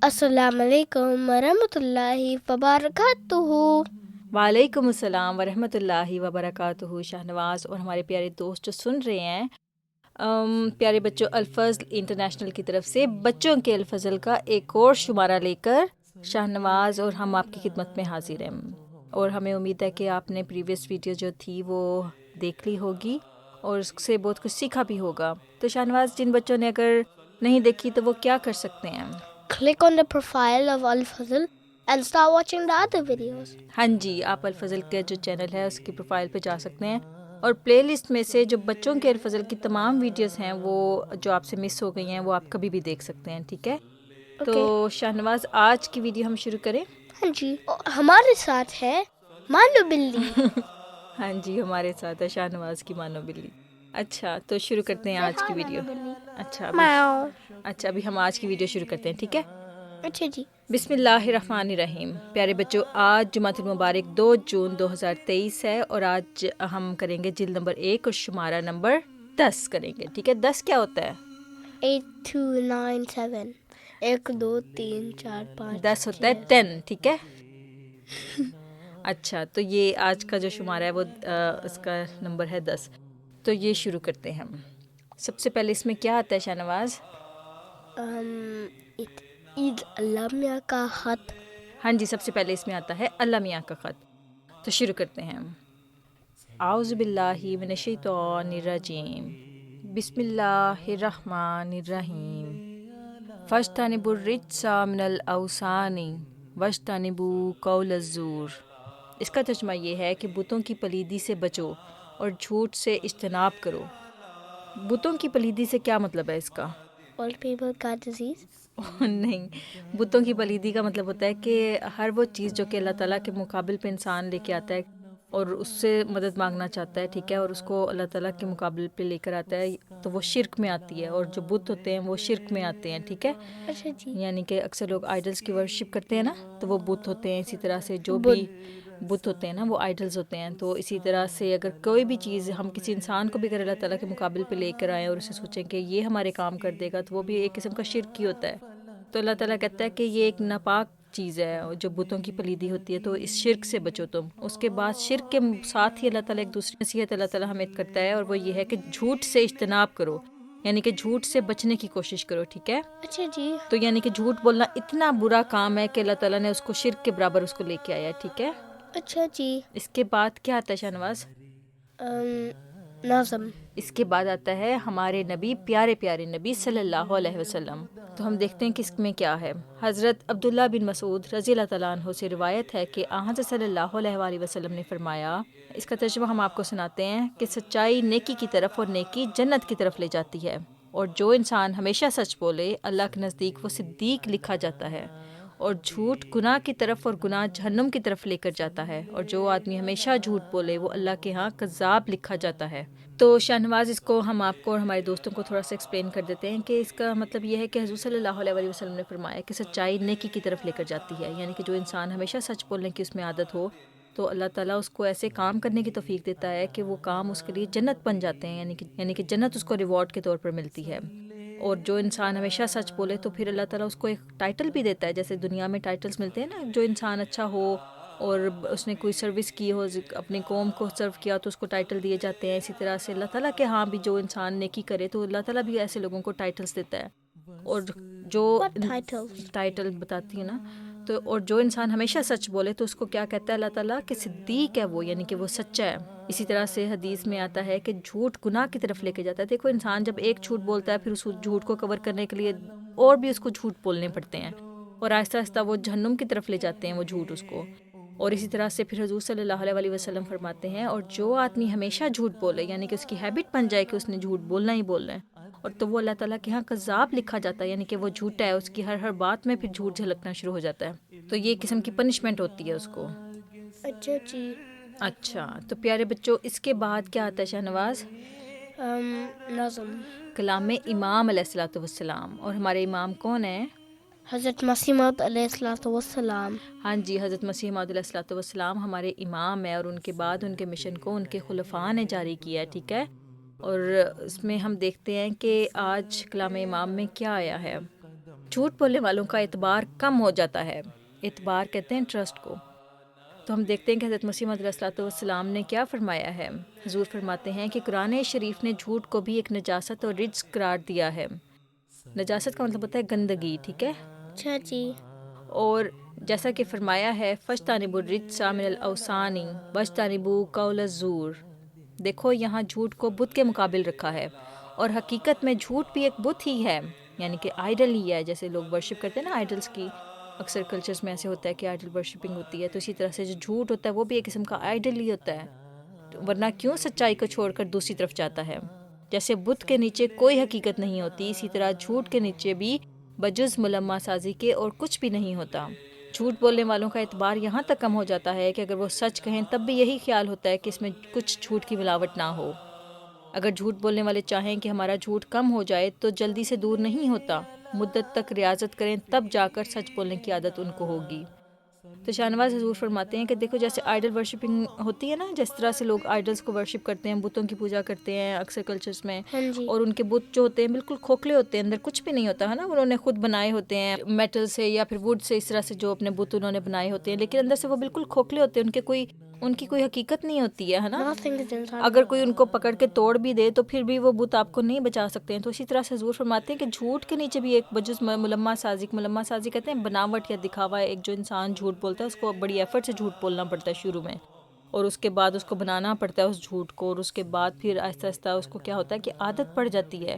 السلام علیکم ورحمۃ اللہ وبرکاتہ۔ وعلیکم السلام ورحمۃ اللہ وبرکاتہ۔ شاہنواز اور ہمارے پیارے دوست جو سن رہے ہیں، پیارے بچوں، الفضل انٹرنیشنل کی طرف سے بچوں کے الفضل کا ایک اور شمارہ لے کر شاہنواز اور ہم آپ کی خدمت میں حاضر ہیں، اور ہمیں امید ہے کہ آپ نے پریویس ویڈیو جو تھی وہ دیکھ لی ہوگی اور اس سے بہت کچھ سیکھا بھی ہوگا۔ تو شاہنواز، جن بچوں نے اگر نہیں دیکھی تو وہ کیا کر سکتے ہیں؟ Click on the profile of Al-Fazl and start watching the other videos. ہاں جی، آپ الفضل کے جو چینل ہے اس کی پروفائل پہ جا سکتے ہیں، اور پلے لسٹ میں سے جو بچوں کے الفضل کی تمام ویڈیوز ہیں وہ جو آپ سے مس ہو گئی ہیں وہ آپ کبھی بھی دیکھ سکتے ہیں، ٹھیک ہے؟ تو شاہنواز، آج کی ویڈیو ہم شروع کریں؟ ہاں جی، ہمارے ساتھ ہے مانو بلی۔ ہاں جی، ہمارے ساتھ ہے شاہنواز کی مانو بلی۔ اچھا، تو شروع کرتے ہیں آج کی ویڈیو۔ اچھا ابھی ہم آج کی ویڈیو شروع کرتے ہیں، ٹھیک ہے؟ اچھا جی، بسم اللہ الرحمن الرحیم۔ پیارے بچوں، آج جمعہ المبارک 2 جون 2023 ہے، اور آج ہم کریں گے جلد نمبر 1 اور شمارہ نمبر 10 کریں گے، ٹھیک ہے؟ 10 کیا ہوتا ہے؟ 8 2 9 7 1 2 3 4 5 10 ہوتا ہے 10، ٹھیک ہے؟ اچھا، تو یہ آج کا جو شمارہ ہے وہ اس کا نمبر ہے 10۔ تو یہ شروع کرتے ہیں ہم۔ سب سے پہلے اس میں کیا آتا ہے شاہنواز؟ عید اللہ میاں کا خط۔ ہاں جی، سب سے پہلے اس میں آتا ہے اللہ میاں کا خط۔ تو شروع کرتے ہیں ہم۔ اعوذ باللہ من الشیطان الرجیم، بسم اللہ الرحمن الرحیم، فاجتنبوا الرجس من الاوثان واجتنبوا قول الزور۔ اس کا ترجمہ یہ ہے کہ بتوں کی پلیدی سے بچو اور جھوٹ سے اجتناب کرو۔ بتوں کی پلیدی سے کیا مطلب ہے اس کا؟ Old people got disease. نہیں، بتوں کی پلیدی کا مطلب ہوتا ہے کہ ہر وہ چیز جو کہ اللہ تعالیٰ کے مقابل پہ انسان لے کے آتا ہے اور اس سے مدد مانگنا چاہتا ہے، ٹھیک ہے، اور اس کو اللہ تعالیٰ کے مقابل پہ لے کر آتا ہے، تو وہ شرک میں آتی ہے، اور جو بت ہوتے ہیں وہ شرک میں آتے ہیں، ٹھیک ہے؟ اچھا جی، یعنی کہ اکثر لوگ آئیڈلس کی ورشپ کرتے ہیں نا، تو وہ بت ہوتے ہیں۔ اسی طرح سے جو بھی بت ہوتے ہیں نا وہ آئیڈلز ہوتے ہیں۔ تو اسی طرح سے اگر کوئی بھی چیز ہم کسی انسان کو بھی اگر اللہ تعالیٰ کے مقابل پہ لے کر آئیں اور اسے سوچیں کہ یہ ہمارے کام کر دے گا، تو وہ بھی ایک قسم کا شرک ہی ہوتا ہے۔ تو اللہ تعالیٰ کہتا ہے کہ یہ ایک ناپاک چیز ہے جو بتوں کی پلیدی ہوتی ہے، تو اس شرک سے بچو تم۔ اس کے بعد شرک کے ساتھ ہی اللہ تعالیٰ ایک دوسری نصیحت اللہ تعالیٰ ہمیں کرتا ہے، اور وہ یہ ہے کہ جھوٹ سے اجتناب کرو، یعنی کہ جھوٹ سے بچنے کی کوشش کرو، ٹھیک ہے؟ اچھا جی، تو یعنی کہ جھوٹ بولنا اتنا برا کام ہے کہ اللہ تعالیٰ نے اس کو شرک کے برابر اس کو لے کے آیا ہے، ٹھیک ہے؟ اچھا جی، اس کے بعد کیا آتا ہے شاہنواز؟ نظم۔ اس کے بعد آتا ہے ہمارے نبی، پیارے پیارے نبی صلی اللہ علیہ وسلم۔ تو ہم دیکھتے ہیں کہ اس میں کیا ہے۔ حضرت عبداللہ بن مسعود رضی اللہ تعالیٰ عنہ سے روایت ہے کہ حضرت صلی اللہ علیہ وآلہ وسلم نے فرمایا، اس کا ترجمہ ہم آپ کو سناتے ہیں، کہ سچائی نیکی کی طرف اور نیکی جنت کی طرف لے جاتی ہے، اور جو انسان ہمیشہ سچ بولے اللہ کے نزدیک وہ صدیق لکھا جاتا ہے، اور جھوٹ گناہ کی طرف اور گناہ جہنم کی طرف لے کر جاتا ہے، اور جو آدمی ہمیشہ جھوٹ بولے وہ اللہ کے ہاں کذاب لکھا جاتا ہے۔ تو شاہنواز، اس کو ہم آپ کو اور ہمارے دوستوں کو تھوڑا سا ایکسپلین کر دیتے ہیں کہ اس کا مطلب یہ ہے کہ حضور صلی اللہ علیہ وسلم نے فرمایا کہ سچائی نیکی کی طرف لے کر جاتی ہے، یعنی کہ جو انسان ہمیشہ سچ بولنے کی اس میں عادت ہو تو اللہ تعالیٰ اس کو ایسے کام کرنے کی توفیق دیتا ہے کہ وہ کام اس کے لیے جنت بن جاتے ہیں، یعنی کہ جنت اس کو ریوارڈ کے طور پر ملتی ہے۔ اور جو انسان ہمیشہ سچ بولے تو پھر اللہ تعالیٰ اس کو ایک ٹائٹل بھی دیتا ہے، جیسے دنیا میں ٹائٹلز ملتے ہیں نا، جو انسان اچھا ہو اور اس نے کوئی سروس کی ہو، اپنی قوم کو سرو کیا تو اس کو ٹائٹل دیے جاتے ہیں۔ اسی طرح سے اللہ تعالیٰ کے ہاں بھی جو انسان نیکی کرے تو اللہ تعالیٰ بھی ایسے لوگوں کو ٹائٹلز دیتا ہے، اور جو ٹائٹل بتاتی ہے نا، تو اور جو انسان ہمیشہ سچ بولے تو اس کو کیا کہتا ہے اللہ تعالیٰ کہ صدیق ہے وہ، یعنی کہ وہ سچا ہے۔ اسی طرح سے حدیث میں آتا ہے کہ جھوٹ گناہ کی طرف لے کے جاتا ہے۔ دیکھو، انسان جب ایک جھوٹ بولتا ہے پھر اس جھوٹ کو کور کرنے کے لیے اور بھی اس کو جھوٹ بولنے پڑتے ہیں، اور آہستہ آہستہ وہ جہنم کی طرف لے جاتے ہیں وہ جھوٹ اس کو۔ اور اسی طرح سے پھر حضور صلی اللہ علیہ وسلم فرماتے ہیں، اور جو آدمی ہمیشہ جھوٹ بولے، یعنی کہ اس کی ہیبٹ بن جائے کہ اس نے جھوٹ بولنا ہی بولنا ہے، اور تو وہ اللہ تعالیٰ کے ہاں کذاب لکھا جاتا ہے، یعنی کہ وہ جھوٹا ہے، اس کی ہر بات میں پھر جھوٹ جھلکنا شروع ہو جاتا ہے، تو یہ قسم کی پنشمنٹ ہوتی ہے اس کو۔ اچھا جی، اچھا، تو پیارے بچوں، اس کے بعد کیا آتا ہے شاہنواز؟ نظم۔ کلام امام علیہ الصلوۃ والسلام، اور ہمارے امام کون ہیں؟ حضرت مسیح موعود علیہ الصلوۃ والسلام۔ ہاں جی، حضرت مسیح موعود علیہ الصلوۃ والسلام ہمارے امام ہیں، اور ان کے بعد ان کے مشن کو ان کے خلفاء نے جاری کیا ہے، ٹھیک ہے؟ اور اس میں ہم دیکھتے ہیں کہ آج کلام امام میں کیا آیا ہے۔ جھوٹ بولنے والوں کا اعتبار کم ہو جاتا ہے. اعتبار کہتے ہیں ٹرسٹ کو. تو ہم دیکھتے ہیں کہ حضرت مسیح موعود علیہ الصلوۃ والسلام نے کیا فرمایا ہے. حضور فرماتے ہیں کہ قرآن شریف نے جھوٹ کو بھی ایک نجاست اور رجس قرار دیا ہے. نجاست کا مطلب ہوتا ہے گندگی، ٹھیک ہے. اچھا جی. اور جیسا کہ فرمایا ہے فَاجْتَنِبُوا الرِّجْسَ مِنَ الْأَوْثَانِ وَاجْتَنِبُوا قَوْلَ الزُّورِ. دیکھو یہاں جھوٹ کو بت کے مقابل رکھا ہے، اور حقیقت میں جھوٹ بھی ایک بت ہی ہے، یعنی کہ آئیڈل ہی ہے. جیسے لوگ ورشپ کرتے ہیں نا آئیڈلس کی، اکثر کلچرز میں ایسے ہوتا ہے کہ آئیڈل ورشپنگ ہوتی ہے. تو اسی طرح سے جو جھوٹ ہوتا ہے وہ بھی ایک قسم کا آئیڈل ہی ہوتا ہے، ورنہ کیوں سچائی کو چھوڑ کر دوسری طرف جاتا ہے. جیسے بت کے نیچے کوئی حقیقت نہیں ہوتی، اسی طرح جھوٹ کے نیچے بھی بجز ملمہ سازی کے اور کچھ بھی نہیں ہوتا. جھوٹ بولنے والوں کا اعتبار یہاں تک کم ہو جاتا ہے کہ اگر وہ سچ کہیں تب بھی یہی خیال ہوتا ہے کہ اس میں کچھ جھوٹ کی ملاوٹ نہ ہو. اگر جھوٹ بولنے والے چاہیں کہ ہمارا جھوٹ کم ہو جائے تو جلدی سے دور نہیں ہوتا، مدت تک ریاضت کریں تب جا کر سچ بولنے کی عادت ان کو ہوگی. تو شاہنواز حضور فرماتے ہیں کہ دیکھو جیسے آئیڈل ورشپنگ ہوتی ہے نا، جس طرح سے لوگ آئیڈلس کو ورشپ کرتے ہیں، بتوں کی پوجا کرتے ہیں اکثر کلچرز میں، ہاں جی. اور ان کے بت جو ہوتے ہیں بالکل کھوکھلے ہوتے ہیں، اندر کچھ بھی نہیں ہوتا ہے نا. انہوں نے خود بنائے ہوتے ہیں میٹل سے یا پھر ووڈ سے، اس طرح سے جو اپنے بت انہوں نے بنائے ہوتے ہیں، لیکن اندر سے وہ بالکل کھوکھلے ہوتے ہیں، ان کی کوئی حقیقت نہیں ہوتی ہے نا. Nothing is inside. اگر کوئی ان کو پکڑ کے توڑ بھی دے تو پھر بھی وہ بت آپ کو نہیں بچا سکتے ہیں. تو اسی طرح سے حضور فرماتے ہیں کہ جھوٹ کے نیچے بھی ایک بجز ملمہ سازی کہتے ہیں بناوٹ یا دکھاوا ہے. ایک جو انسان جھوٹ بولتا ہے اس کو بڑی ایفرٹ سے جھوٹ بولنا پڑتا ہے شروع میں، اور اس کے بعد اس کو بنانا پڑتا ہے اس جھوٹ کو، اور اس کے بعد پھر آہستہ آہستہ اس کو کیا ہوتا ہے کہ عادت پڑ جاتی ہے.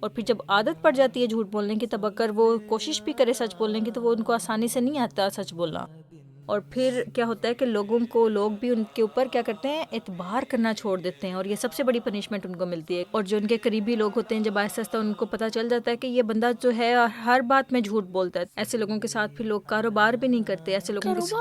اور پھر جب عادت پڑ جاتی ہے جھوٹ بولنے کی، تب اگر وہ کوشش بھی کرے سچ بولنے کی تو وہ ان کو آسانی سے نہیں آتا سچ بولنا. اور پھر کیا ہوتا ہے کہ لوگ بھی ان کے اوپر کیا کرتے ہیں، اعتبار کرنا چھوڑ دیتے ہیں، اور یہ سب سے بڑی پنشمنٹ ان کو ملتی ہے. اور جو ان کے قریبی لوگ ہوتے ہیں، جب آہستہ آہستہ ان کو پتہ چل جاتا ہے کہ یہ بندہ جو ہے ہر بات میں جھوٹ بولتا ہے، ایسے لوگوں کے ساتھ پھر لوگ کاروبار بھی نہیں کرتے. ایسے لوگوں کے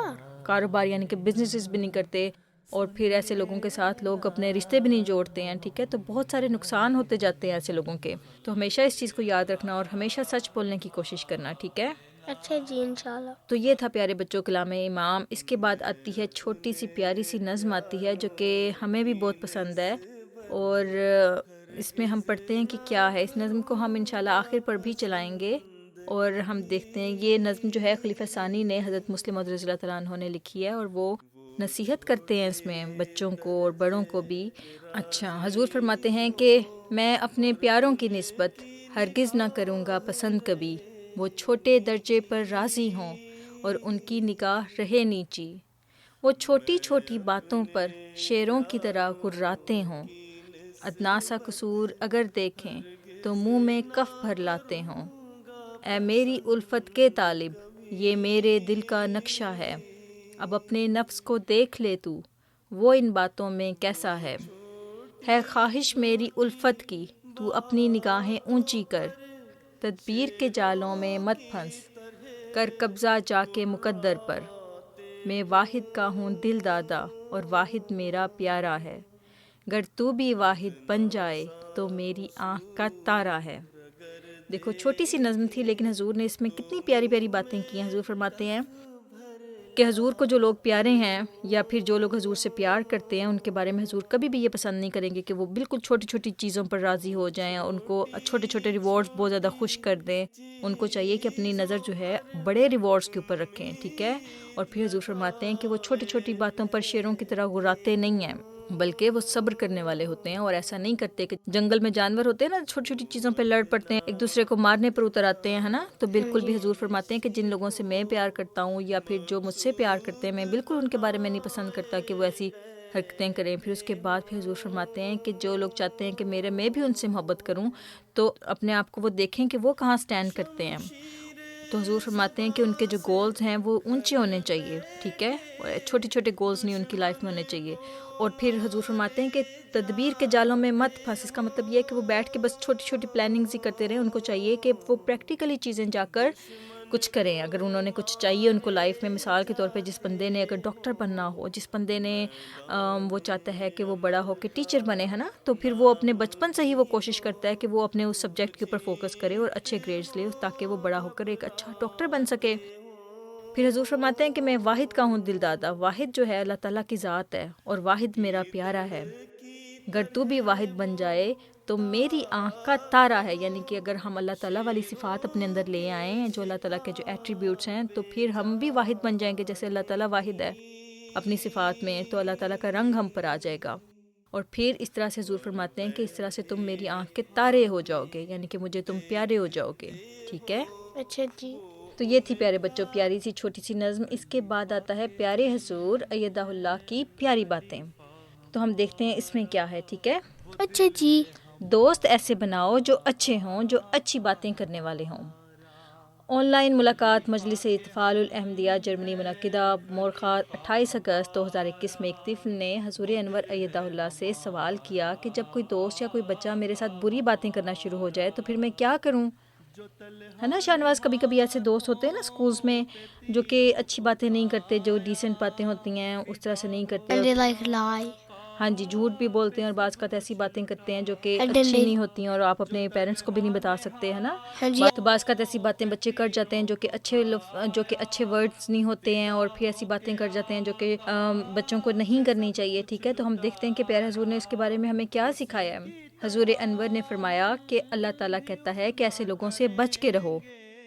کاروبار یعنی کہ بزنسز بھی نہیں کرتے، اور پھر ایسے لوگوں کے ساتھ لوگ اپنے رشتے بھی نہیں جوڑتے ہیں، ٹھیک ہے. تو بہت سارے نقصان ہوتے جاتے ہیں ایسے لوگوں کے. تو ہمیشہ اس چیز کو یاد رکھنا اور ہمیشہ سچ بولنے کی کوشش کرنا، ٹھیک ہے. اچھا جی انشاءاللہ. تو یہ تھا پیارے بچوں کلام امام. اس کے بعد آتی ہے چھوٹی سی پیاری سی نظم آتی ہے جو کہ ہمیں بھی بہت پسند ہے، اور اس میں ہم پڑھتے ہیں کہ کیا ہے. اس نظم کو ہم انشاءاللہ آخر پر بھی چلائیں گے، اور ہم دیکھتے ہیں یہ نظم جو ہے خلیفہ ثانی نے حضرت مسلم موعود رضی اللہ تعالیٰ عنہ نے لکھی ہے، اور وہ نصیحت کرتے ہیں اس میں بچوں کو اور بڑوں کو بھی. اچھا، حضور فرماتے ہیں کہ میں اپنے پیاروں کی نسبت ہرگز نہ کروں گا پسند کبھی، وہ چھوٹے درجے پر راضی ہوں اور ان کی نگاہ رہے نیچی، وہ چھوٹی چھوٹی باتوں پر شیروں کی طرح غراتے ہوں، ادنا سا قصور اگر دیکھیں تو منہ میں کف بھر لاتے ہوں. اے میری الفت کے طالب، یہ میرے دل کا نقشہ ہے، اب اپنے نفس کو دیکھ لے تو، وہ ان باتوں میں کیسا ہے خواہش میری الفت کی، تو اپنی نگاہیں اونچی کر، تدبیر کے جالوں میں مت پھنس، کر قبضہ جا کے مقدر پر، میں واحد کا ہوں دل دادا اور واحد میرا پیارا ہے، گر تو بھی واحد بن جائے تو میری آنکھ کا تارا ہے. دیکھو چھوٹی سی نظم تھی، لیکن حضور نے اس میں کتنی پیاری پیاری باتیں کی ہیں. حضور فرماتے ہیں کہ حضور کو جو لوگ پیارے ہیں یا پھر جو لوگ حضور سے پیار کرتے ہیں، ان کے بارے میں حضور کبھی بھی یہ پسند نہیں کریں گے کہ وہ بالکل چھوٹی چھوٹی چیزوں پر راضی ہو جائیں، ان کو چھوٹے چھوٹے ریوارڈز بہت زیادہ خوش کر دیں. ان کو چاہیے کہ اپنی نظر جو ہے بڑے ریوارڈز کے اوپر رکھیں، ٹھیک ہے. اور پھر حضور فرماتے ہیں کہ وہ چھوٹی چھوٹی باتوں پر شیروں کی طرح غراتے نہیں ہیں، بلکہ وہ صبر کرنے والے ہوتے ہیں، اور ایسا نہیں کرتے کہ جنگل میں جانور ہوتے ہیں نا، چھوٹی چھوٹی چیزوں پہ لڑ پڑتے ہیں، ایک دوسرے کو مارنے پر اتر آتے ہیں، ہے نا. تو بالکل بھی حضور فرماتے ہیں کہ جن لوگوں سے میں پیار کرتا ہوں یا پھر جو مجھ سے پیار کرتے ہیں، میں بالکل ان کے بارے میں نہیں پسند کرتا کہ وہ ایسی حرکتیں کریں. پھر اس کے بعد پھر حضور فرماتے ہیں کہ جو لوگ چاہتے ہیں کہ میں بھی ان سے محبت کروں، تو اپنے آپ کو وہ دیکھیں کہ وہ کہاں سٹینڈ کرتے ہیں. تو حضور فرماتے ہیں کہ ان کے جو گولز ہیں وہ اونچے ہونے چاہیے، ٹھیک ہے، اور چھوٹے چھوٹے گولز نہیں ان کی لائف میں ہونے چاہیے. اور پھر حضور فرماتے ہیں کہ تدبیر کے جالوں میں مت پھنس. اس کا مطلب یہ ہے کہ وہ بیٹھ کے بس چھوٹی چھوٹی پلاننگز ہی کرتے رہیں. ان کو چاہیے کہ وہ پریکٹیکلی چیزیں جا کر کچھ کریں. اگر انہوں نے کچھ چاہیے ان کو لائف میں، مثال کے طور پہ جس بندے نے اگر ڈاکٹر بننا ہو، جس بندے نے وہ چاہتا ہے کہ وہ بڑا ہو کے ٹیچر بنے، ہے نا، تو پھر وہ اپنے بچپن سے ہی وہ کوشش کرتا ہے کہ وہ اپنے اس سبجیکٹ کے اوپر فوکس کرے اور اچھے گریڈز لے تاکہ وہ بڑا ہو کر ایک اچھا ڈاکٹر بن سکے. پھر حضور فرماتے ہیں کہ میں واحد کا ہوں دل دادا. واحد جو ہے اللہ تعالیٰ کی ذات ہے، اور واحد میرا پیارا ہے، گر تو بھی واحد بن جائے تم میری آنکھ کا تارا ہے، یعنی کہ اگر ہم اللہ تعالیٰ والی صفات اپنے اندر لے آئیں، جو اللہ تعالیٰ کے جو ایٹریبیوٹس ہیں، تو پھر ہم بھی واحد بن جائیں گے جیسے اللہ تعالیٰ واحد ہے اپنی صفات میں، تو اللہ تعالیٰ کا رنگ ہم پر آ جائے گا. اور پھر اس طرح سے حضور فرماتے ہیں کہ اس طرح سے تم میری آنکھ کے تارے ہو جاؤ گے، یعنی کہ مجھے تم پیارے ہو جاؤ گے. ٹھیک ہے، اچھا جی. تو یہ تھی پیارے بچوں پیاری سی چھوٹی سی نظم. اس کے بعد آتا ہے پیارے حضور ایدہ اللہ کی پیاری باتیں. تو ہم دیکھتے ہیں اس میں کیا ہے. ٹھیک ہے، اچھا جی. دوست ایسے بناؤ جو اچھے ہوں، جو اچھی باتیں کرنے والے ہوں. آن لائن ملاقات مجلس اطفال الاحمدیہ جرمنی منعقدہ مورخہ 28 اگست 2021 میں ایک طفل نے حضور انور ایدہ اللہ سے سوال کیا کہ جب کوئی دوست یا کوئی بچہ میرے ساتھ بری باتیں کرنا شروع ہو جائے تو پھر میں کیا کروں. ہے نا شاہ نواز، کبھی کبھی ایسے دوست ہوتے ہیں نا اسکولس میں جو کہ اچھی باتیں نہیں کرتے، جو ڈیسنٹ باتیں ہوتی ہیں اس طرح سے نہیں کرتے. And they like lie. ہاں جی، جھوٹ بھی بولتے ہیں اور بعض اوقات ایسی باتیں کرتے ہیں جو کہ And then اچھی they- نہیں ہوتی ہیں اور آپ اپنے پیرنٹس کو بھی نہیں بتا سکتے، ہے نا. ہاں جی. تو بعض اوقات ایسی باتیں بچے کر جاتے ہیں جو کہ اچھے ورڈز نہیں ہوتے ہیں، اور پھر ایسی باتیں کر جاتے ہیں جو کہ بچوں کو نہیں کرنی چاہیے. ٹھیک ہے، تو ہم دیکھتے ہیں کہ پیارے حضور نے اس کے بارے میں ہمیں کیا سکھایا ہے. حضور انور نے فرمایا کہ اللہ تعالیٰ کہتا ہے کہ ایسے لوگوں سے بچ کے رہو.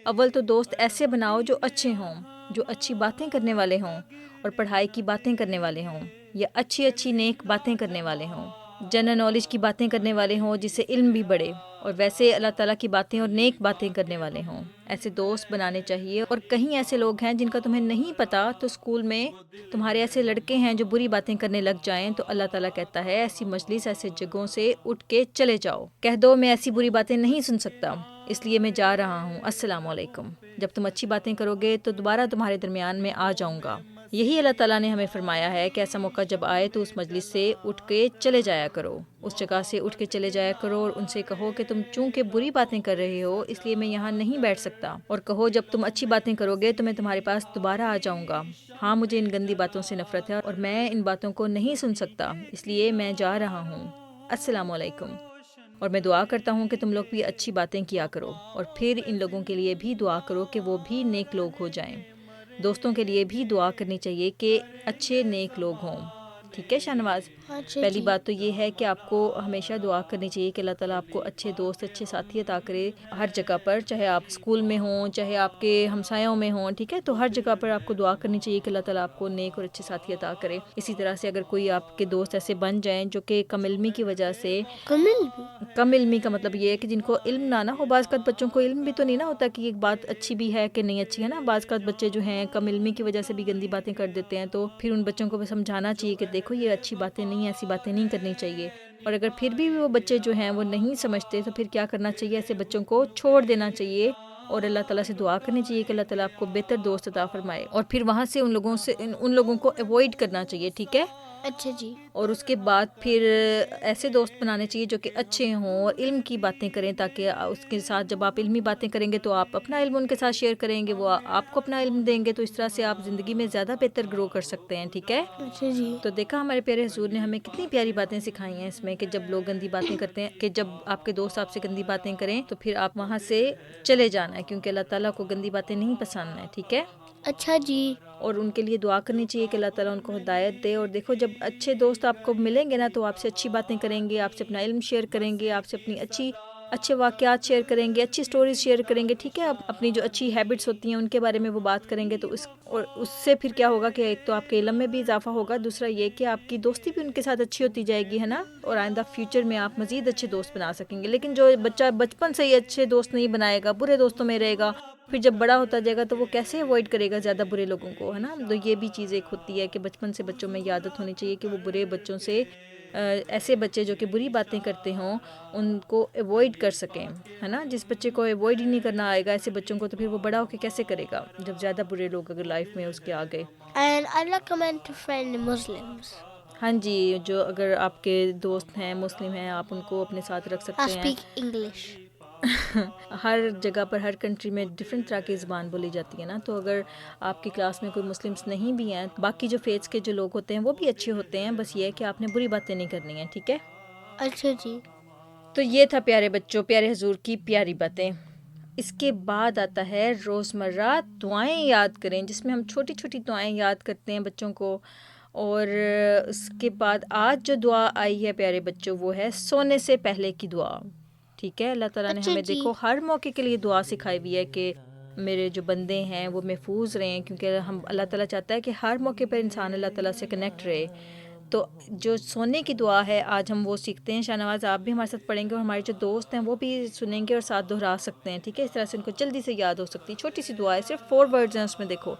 اول تو دوست ایسے بناؤ جو اچھے ہوں، جو اچھی باتیں کرنے والے ہوں اور پڑھائی کی باتیں کرنے والے ہوں، یا اچھی نیک باتیں کرنے والے ہوں، جنرل نالج کی باتیں کرنے والے ہوں جس سے علم بھی بڑھے، اور ویسے اللہ تعالیٰ کی باتیں اور نیک باتیں کرنے والے ہوں. ایسے دوست بنانے چاہیے. اور کہیں ایسے لوگ ہیں جن کا تمہیں نہیں پتہ، تو اسکول میں تمہارے ایسے لڑکے ہیں جو بری باتیں کرنے لگ جائیں، تو اللہ تعالیٰ کہتا ہے ایسی مجلس، ایسے جگہوں سے اٹھ کے چلے جاؤ. کہہ دو میں ایسی بری باتیں نہیں سن سکتا، اس لیے میں جا رہا ہوں، السلام علیکم. جب تم اچھی باتیں کرو گے تو دوبارہ تمہارے درمیان میں آ جاؤں گا. یہی اللہ تعالیٰ نے ہمیں فرمایا ہے کہ ایسا موقع جب آئے تو اس مجلس سے اٹھ کے چلے جایا کرو، اس جگہ سے اٹھ کے چلے جایا کرو، اور ان سے کہو کہ تم چونکہ بری باتیں کر رہے ہو اس لیے میں یہاں نہیں بیٹھ سکتا، اور کہو جب تم اچھی باتیں کرو گے تو میں تمہارے پاس دوبارہ آ جاؤں گا. ہاں، مجھے ان گندی باتوں سے نفرت ہے اور میں ان باتوں کو نہیں سن سکتا، اس لیے میں جا رہا ہوں، السلام علیکم. اور میں دعا کرتا ہوں کہ تم لوگ بھی اچھی باتیں کیا کرو، اور پھر ان لوگوں کے لیے بھی دعا کرو کہ وہ بھی نیک لوگ ہو جائیں. دوستوں کے لیے بھی دعا کرنی چاہیے کہ اچھے نیک لوگ ہوں. ٹھیک ہے شاہ نواز، پہلی بات تو یہ ہے کہ آپ کو ہمیشہ دعا کرنی چاہیے کہ اللہ تعالیٰ آپ کو اچھے دوست، اچھے ساتھی عطا کرے ہر جگہ پر، چاہے آپ اسکول میں ہوں، چاہے آپ کے ہمسایوں میں ہوں. ٹھیک ہے، تو ہر جگہ پر آپ کو دعا کرنی چاہیے کہ اللہ تعالیٰ آپ کو نیک اور اچھے ساتھی عطا کرے. اسی طرح سے اگر کوئی آپ کے دوست ایسے بن جائیں جو کہ کم علمی کی وجہ سے، کم علمی کا مطلب یہ ہے کہ جن کو علم نہ ہو، بعض اوقات بچوں کو علم بھی تو نہیں نہ ہوتا کہ ایک بات اچھی بھی ہے کہ نہیں اچھی ہے نا. بعض اوقات بچے جو ہیں کم علمی کی وجہ سے بھی گندی باتیں کر دیتے ہیں، تو پھر ان بچوں کو بھی سمجھانا چاہیے کہ دیکھو یہ اچھی باتیں نہیں ہیں، ایسی باتیں نہیں کرنی چاہیے. اور اگر پھر بھی وہ بچے جو ہیں وہ نہیں سمجھتے تو پھر کیا کرنا چاہیے، ایسے بچوں کو چھوڑ دینا چاہیے اور اللہ تعالیٰ سے دعا کرنی چاہیے کہ اللہ تعالیٰ آپ کو بہتر دوست عطا فرمائے، اور پھر وہاں سے ان لوگوں کو اوائڈ کرنا چاہیے. ٹھیک ہے، اچھا جی. اور اس کے بعد پھر ایسے دوست بنانے چاہیے جو کہ اچھے ہوں اور علم کی باتیں کریں، تاکہ اس کے ساتھ جب آپ علمی باتیں کریں گے تو آپ اپنا علم ان کے ساتھ شیئر کریں گے، وہ آپ کو اپنا علم دیں گے، تو اس طرح سے آپ زندگی میں زیادہ بہتر گرو کر سکتے ہیں. ٹھیک ہے، اچھا جی. تو دیکھا ہمارے پیارے حضور نے ہمیں کتنی پیاری باتیں سکھائی ہیں اس میں، کہ جب لوگ گندی باتیں کرتے ہیں، کہ جب آپ کے دوست آپ سے گندی باتیں کریں تو پھر آپ وہاں سے چلے جانا ہے، کیونکہ اللہ تعالیٰ کو گندی باتیں نہیں پسند ہیں. ٹھیک ہے، اچھا جی. اور ان کے لیے دعا کرنی چاہیے کہ اللہ تعالیٰ ان کو ہدایت دے. اور دیکھو جب اچھے دوست آپ کو ملیں گے نا تو آپ سے اچھی باتیں کریں گے، آپ سے اپنا علم شیئر کریں گے، آپ سے اپنی اچھے واقعات شیئر کریں گے، اچھی سٹوریز شیئر کریں گے. ٹھیک ہے، آپ اپنی جو اچھی ہیبٹس ہوتی ہیں ان کے بارے میں وہ بات کریں گے، تو اس سے پھر کیا ہوگا کہ ایک تو آپ کے علم میں بھی اضافہ ہوگا، دوسرا یہ کہ آپ کی دوستی بھی ان کے ساتھ اچھی ہوتی جائے گی، ہے نا، اور آئندہ فیوچر میں آپ مزید اچھے دوست بنا سکیں گے. لیکن جو بچہ بچپن سے ہی اچھے دوست نہیں بنائے گا، برے دوستوں میں رہے گا، پھر جب بڑا ہوتا جائے گا تو وہ کیسے اوائڈ کرے گا زیادہ برے لوگوں کو، ہے نا. تو یہ بھی چیز ایک ہوتی ہے کہ بچپن سے بچوں میں یہ عادت ہونی چاہیے کہ وہ برے بچوں سے، ایسے بچے جو کہ بری باتیں کرتے ہوں ان کو اوائڈ کر سکیں، ہے نا. جس بچے کو اوائڈ ہی نہیں کرنا آئے گا ایسے بچوں کو، تو پھر وہ بڑا ہو کے کیسے کرے گا جب زیادہ برے لوگ اگر لائف میں اس کے آ گئے. And I recommend to friend Muslims. ہاں جی، جو اگر آپ کے دوست ہیں مسلم ہیں آپ ان کو اپنے ساتھ رکھ I سکتے ہیں. speak English. ہر جگہ پر، ہر کنٹری میں ڈفرینٹ طرح کی زبان بولی جاتی ہے نا. تو اگر آپ کی کلاس میں کوئی مسلمس نہیں بھی ہیں، باقی جو فیتھس کے جو لوگ ہوتے ہیں وہ بھی اچھے ہوتے ہیں، بس یہ ہے کہ آپ نے بری باتیں نہیں کرنی ہیں. ٹھیک ہے، اچھا جی. تو یہ تھا پیارے بچوں پیارے حضور کی پیاری باتیں. اس کے بعد آتا ہے روزمرہ دعائیں یاد کریں، جس میں ہم چھوٹی چھوٹی دعائیں یاد کرتے ہیں بچوں کو. اور اس کے بعد آج جو دعا آئی ہے پیارے بچوں وہ ہے سونے سے پہلے کی دعا. ٹھیک ہے, اللہ تعالیٰ نے ہمیں دیکھو ہر موقع کے لیے دعا سکھائی ہوئی ہے کہ میرے جو بندے ہیں وہ محفوظ رہیں, کیونکہ ہم اللہ تعالیٰ چاہتا ہے کہ ہر موقع پر انسان اللہ تعالیٰ سے کنیکٹ رہے. تو جو سونے کی دعا ہے آج ہم وہ سیکھتے ہیں. شاہنواز آپ بھی ہمارے ساتھ پڑھیں گے اور ہمارے جو دوست ہیں وہ بھی سنیں گے اور ساتھ دہرا سکتے ہیں. ٹھیک ہے, اس طرح سے ان کو جلدی سے یاد ہو سکتی ہے. چھوٹی سی دعا ہے, صرف 4 ورڈز ہیں اس میں. دیکھو,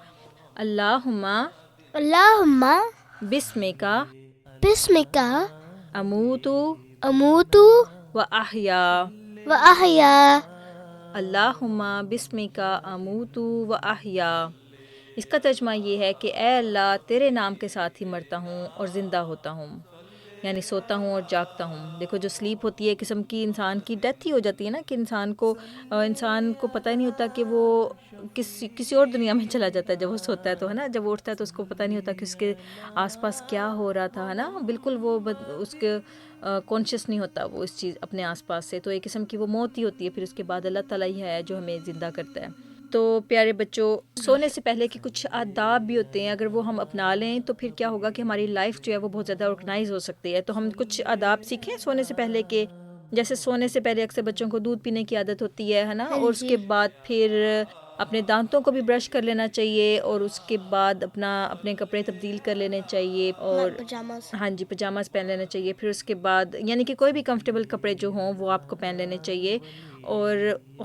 اللہم بسمک اموتو و احیا. اللہم بسمک اموتو و احیا. اس کا ترجمہ یہ ہے کہ اے اللہ تیرے نام کے ساتھ ہی مرتا ہوں اور زندہ ہوتا ہوں, یعنی سوتا ہوں اور جاگتا ہوں. دیکھو جو سلیپ ہوتی ہے قسم کی انسان کی ڈیتھ ہی ہو جاتی ہے نا, کہ انسان کو پتہ ہی نہیں ہوتا کہ وہ کسی اور دنیا میں چلا جاتا ہے جب وہ سوتا ہے تو, ہے نا. جب وہ اٹھتا ہے تو اس کو پتہ نہیں ہوتا کہ اس کے آس پاس کیا ہو رہا تھا, ہے نا. بالکل وہ اس کے کانشیس نہیں ہوتا وہ اس چیز اپنے آس پاس سے. تو ایک قسم کی وہ موت ہی ہوتی ہے. پھر اس کے بعد اللہ تعالیٰ ہی ہے جو ہمیں زندہ کرتا ہے. تو پیارے بچوں, سونے سے پہلے کے کچھ آداب بھی ہوتے ہیں, اگر وہ ہم اپنا لیں تو پھر کیا ہوگا کہ ہماری لائف جو ہے وہ بہت زیادہ آرگنائز ہو سکتی ہے. تو ہم کچھ آداب سیکھیں سونے سے پہلے کے. جیسے سونے سے پہلے اکثر بچوں کو دودھ پینے کی عادت ہوتی ہے نا, اور اس کے بعد پھر اپنے دانتوں کو بھی برش کر لینا چاہیے, اور اس کے بعد اپنے کپڑے تبدیل کر لینے چاہیے, اور ہاں جی پجاماز پہن لینا چاہیے. پھر اس کے بعد یعنی کہ کوئی بھی کمفرٹیبل کپڑے جو ہوں وہ آپ کو پہن لینے چاہیے. اور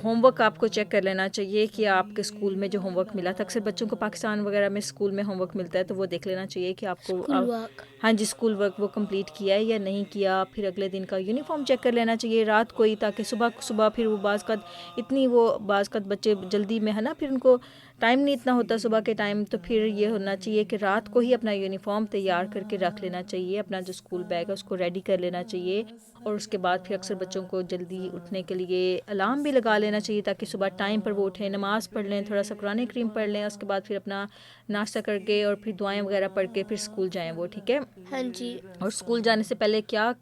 ہوم ورک آپ کو چیک کر لینا چاہیے کہ آپ کے اسکول میں جو ہوم ورک ملا تھا, اکثر بچوں کو پاکستان وغیرہ میں اسکول میں ہوم ورک ملتا ہے, تو وہ دیکھ لینا چاہیے کہ آپ کو ہاں جی اسکول ورک وہ کمپلیٹ کیا ہے یا نہیں کیا. پھر اگلے دن کا یونیفارم چیک کر لینا چاہیے رات کو ہی, تاکہ صبح پھر وہ بعض کا بچے جلدی میں ہے نا, پھر ان کو ٹائم نہیں اتنا ہوتا صبح کے ٹائم. تو پھر یہ ہونا چاہیے کہ رات کو ہی اپنا یونیفارم تیار کر کے رکھ لینا چاہیے, اپنا جو اسکول بیگ ہے اس کو ریڈی کر لینا چاہیے. اور اس کے بعد پھر اکثر بچوں کو جلدی اٹھنے کے لیے الارم بھی لگا لینا چاہیے, تاکہ صبح ٹائم پر وہ اٹھیں, نماز پڑھ لیں, تھوڑا سا قرآن کریم پڑھ لیں, اس کے بعد پھر اپنا ناشتہ کر کے اور پھر دعائیں وغیرہ پڑھ کے پھر اسکول جائیں وہ. ٹھیک ہے, ہاں جی. اور اسکول جانے سے پہلے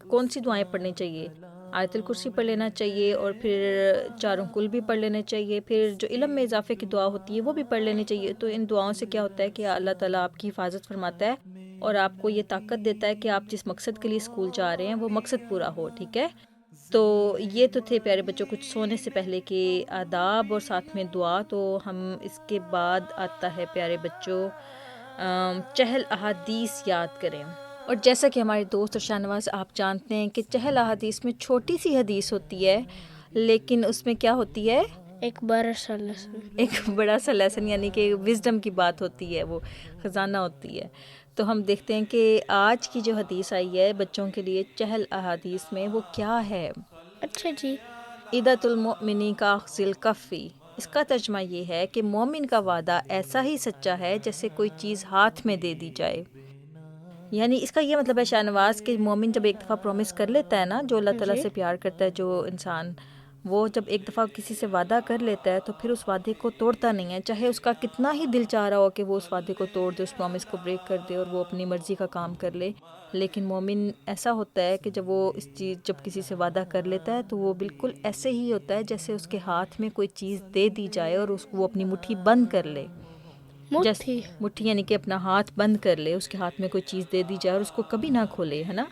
کون سی دعائیں پڑھنی چاہیے؟ آیت الکرسی پڑھ لینا چاہیے, اور پھر چاروں کل بھی پڑھ لینے چاہیے. پھر جو علم میں اضافے کی دعا ہوتی ہے وہ بھی پڑھ لینی چاہیے. تو ان دعاؤں سے کیا ہوتا ہے کہ اللہ تعالیٰ آپ کی حفاظت فرماتا ہے, اور آپ کو یہ طاقت دیتا ہے کہ آپ جس مقصد کے لیے اسکول جا رہے ہیں وہ مقصد پورا ہو. ٹھیک ہے, تو یہ تو تھے پیارے بچوں کچھ سونے سے پہلے کے آداب اور ساتھ میں دعا. تو ہم اس کے بعد آتا ہے پیارے بچوں چہل احادیث یاد کریں. اور جیسا کہ ہمارے دوست اور شاہنواز آپ جانتے ہیں کہ چہل احادیث میں چھوٹی سی حدیث ہوتی ہے, لیکن اس میں کیا ہوتی ہے؟ ایک بڑا سا لیسن, یعنی کہ وزڈم کی بات ہوتی ہے, وہ خزانہ ہوتی ہے. تو ہم دیکھتے ہیں کہ آج کی جو حدیث آئی ہے بچوں کے لیے چہل احادیث میں وہ کیا ہے. اچھا جی. عیدۃ المؤمن کا ذل کفی. اس کا ترجمہ یہ ہے کہ مومن کا وعدہ ایسا ہی سچا ہے جیسے کوئی چیز ہاتھ میں دے دی جائے. یعنی اس کا یہ مطلب ہے شاہنواز کہ مومن جب ایک دفعہ پرومس کر لیتا ہے نا, جو اللہ تعالیٰ سے پیار کرتا ہے جو انسان, وہ جب ایک دفعہ کسی سے وعدہ کر لیتا ہے تو پھر اس وعدے کو توڑتا نہیں ہے, چاہے اس کا کتنا ہی دل چاہ رہا ہو کہ وہ اس وعدے کو توڑ دے, اس پرومس کو بریک کر دے اور وہ اپنی مرضی کا کام کر لے. لیکن مومن ایسا ہوتا ہے کہ جب کسی سے وعدہ کر لیتا ہے تو وہ بالکل ایسے ہی ہوتا ہے جیسے اس کے ہاتھ میں کوئی چیز دے دی جائے اور وہ اپنی مٹھی بند کر لے. مٹھی یعنی کہ اپنا ہاتھ بند کر لے, اس کے ہاتھ میں کوئی چیز دے دی جائے اور اس کو کبھی نہ کھولے, ہے نا.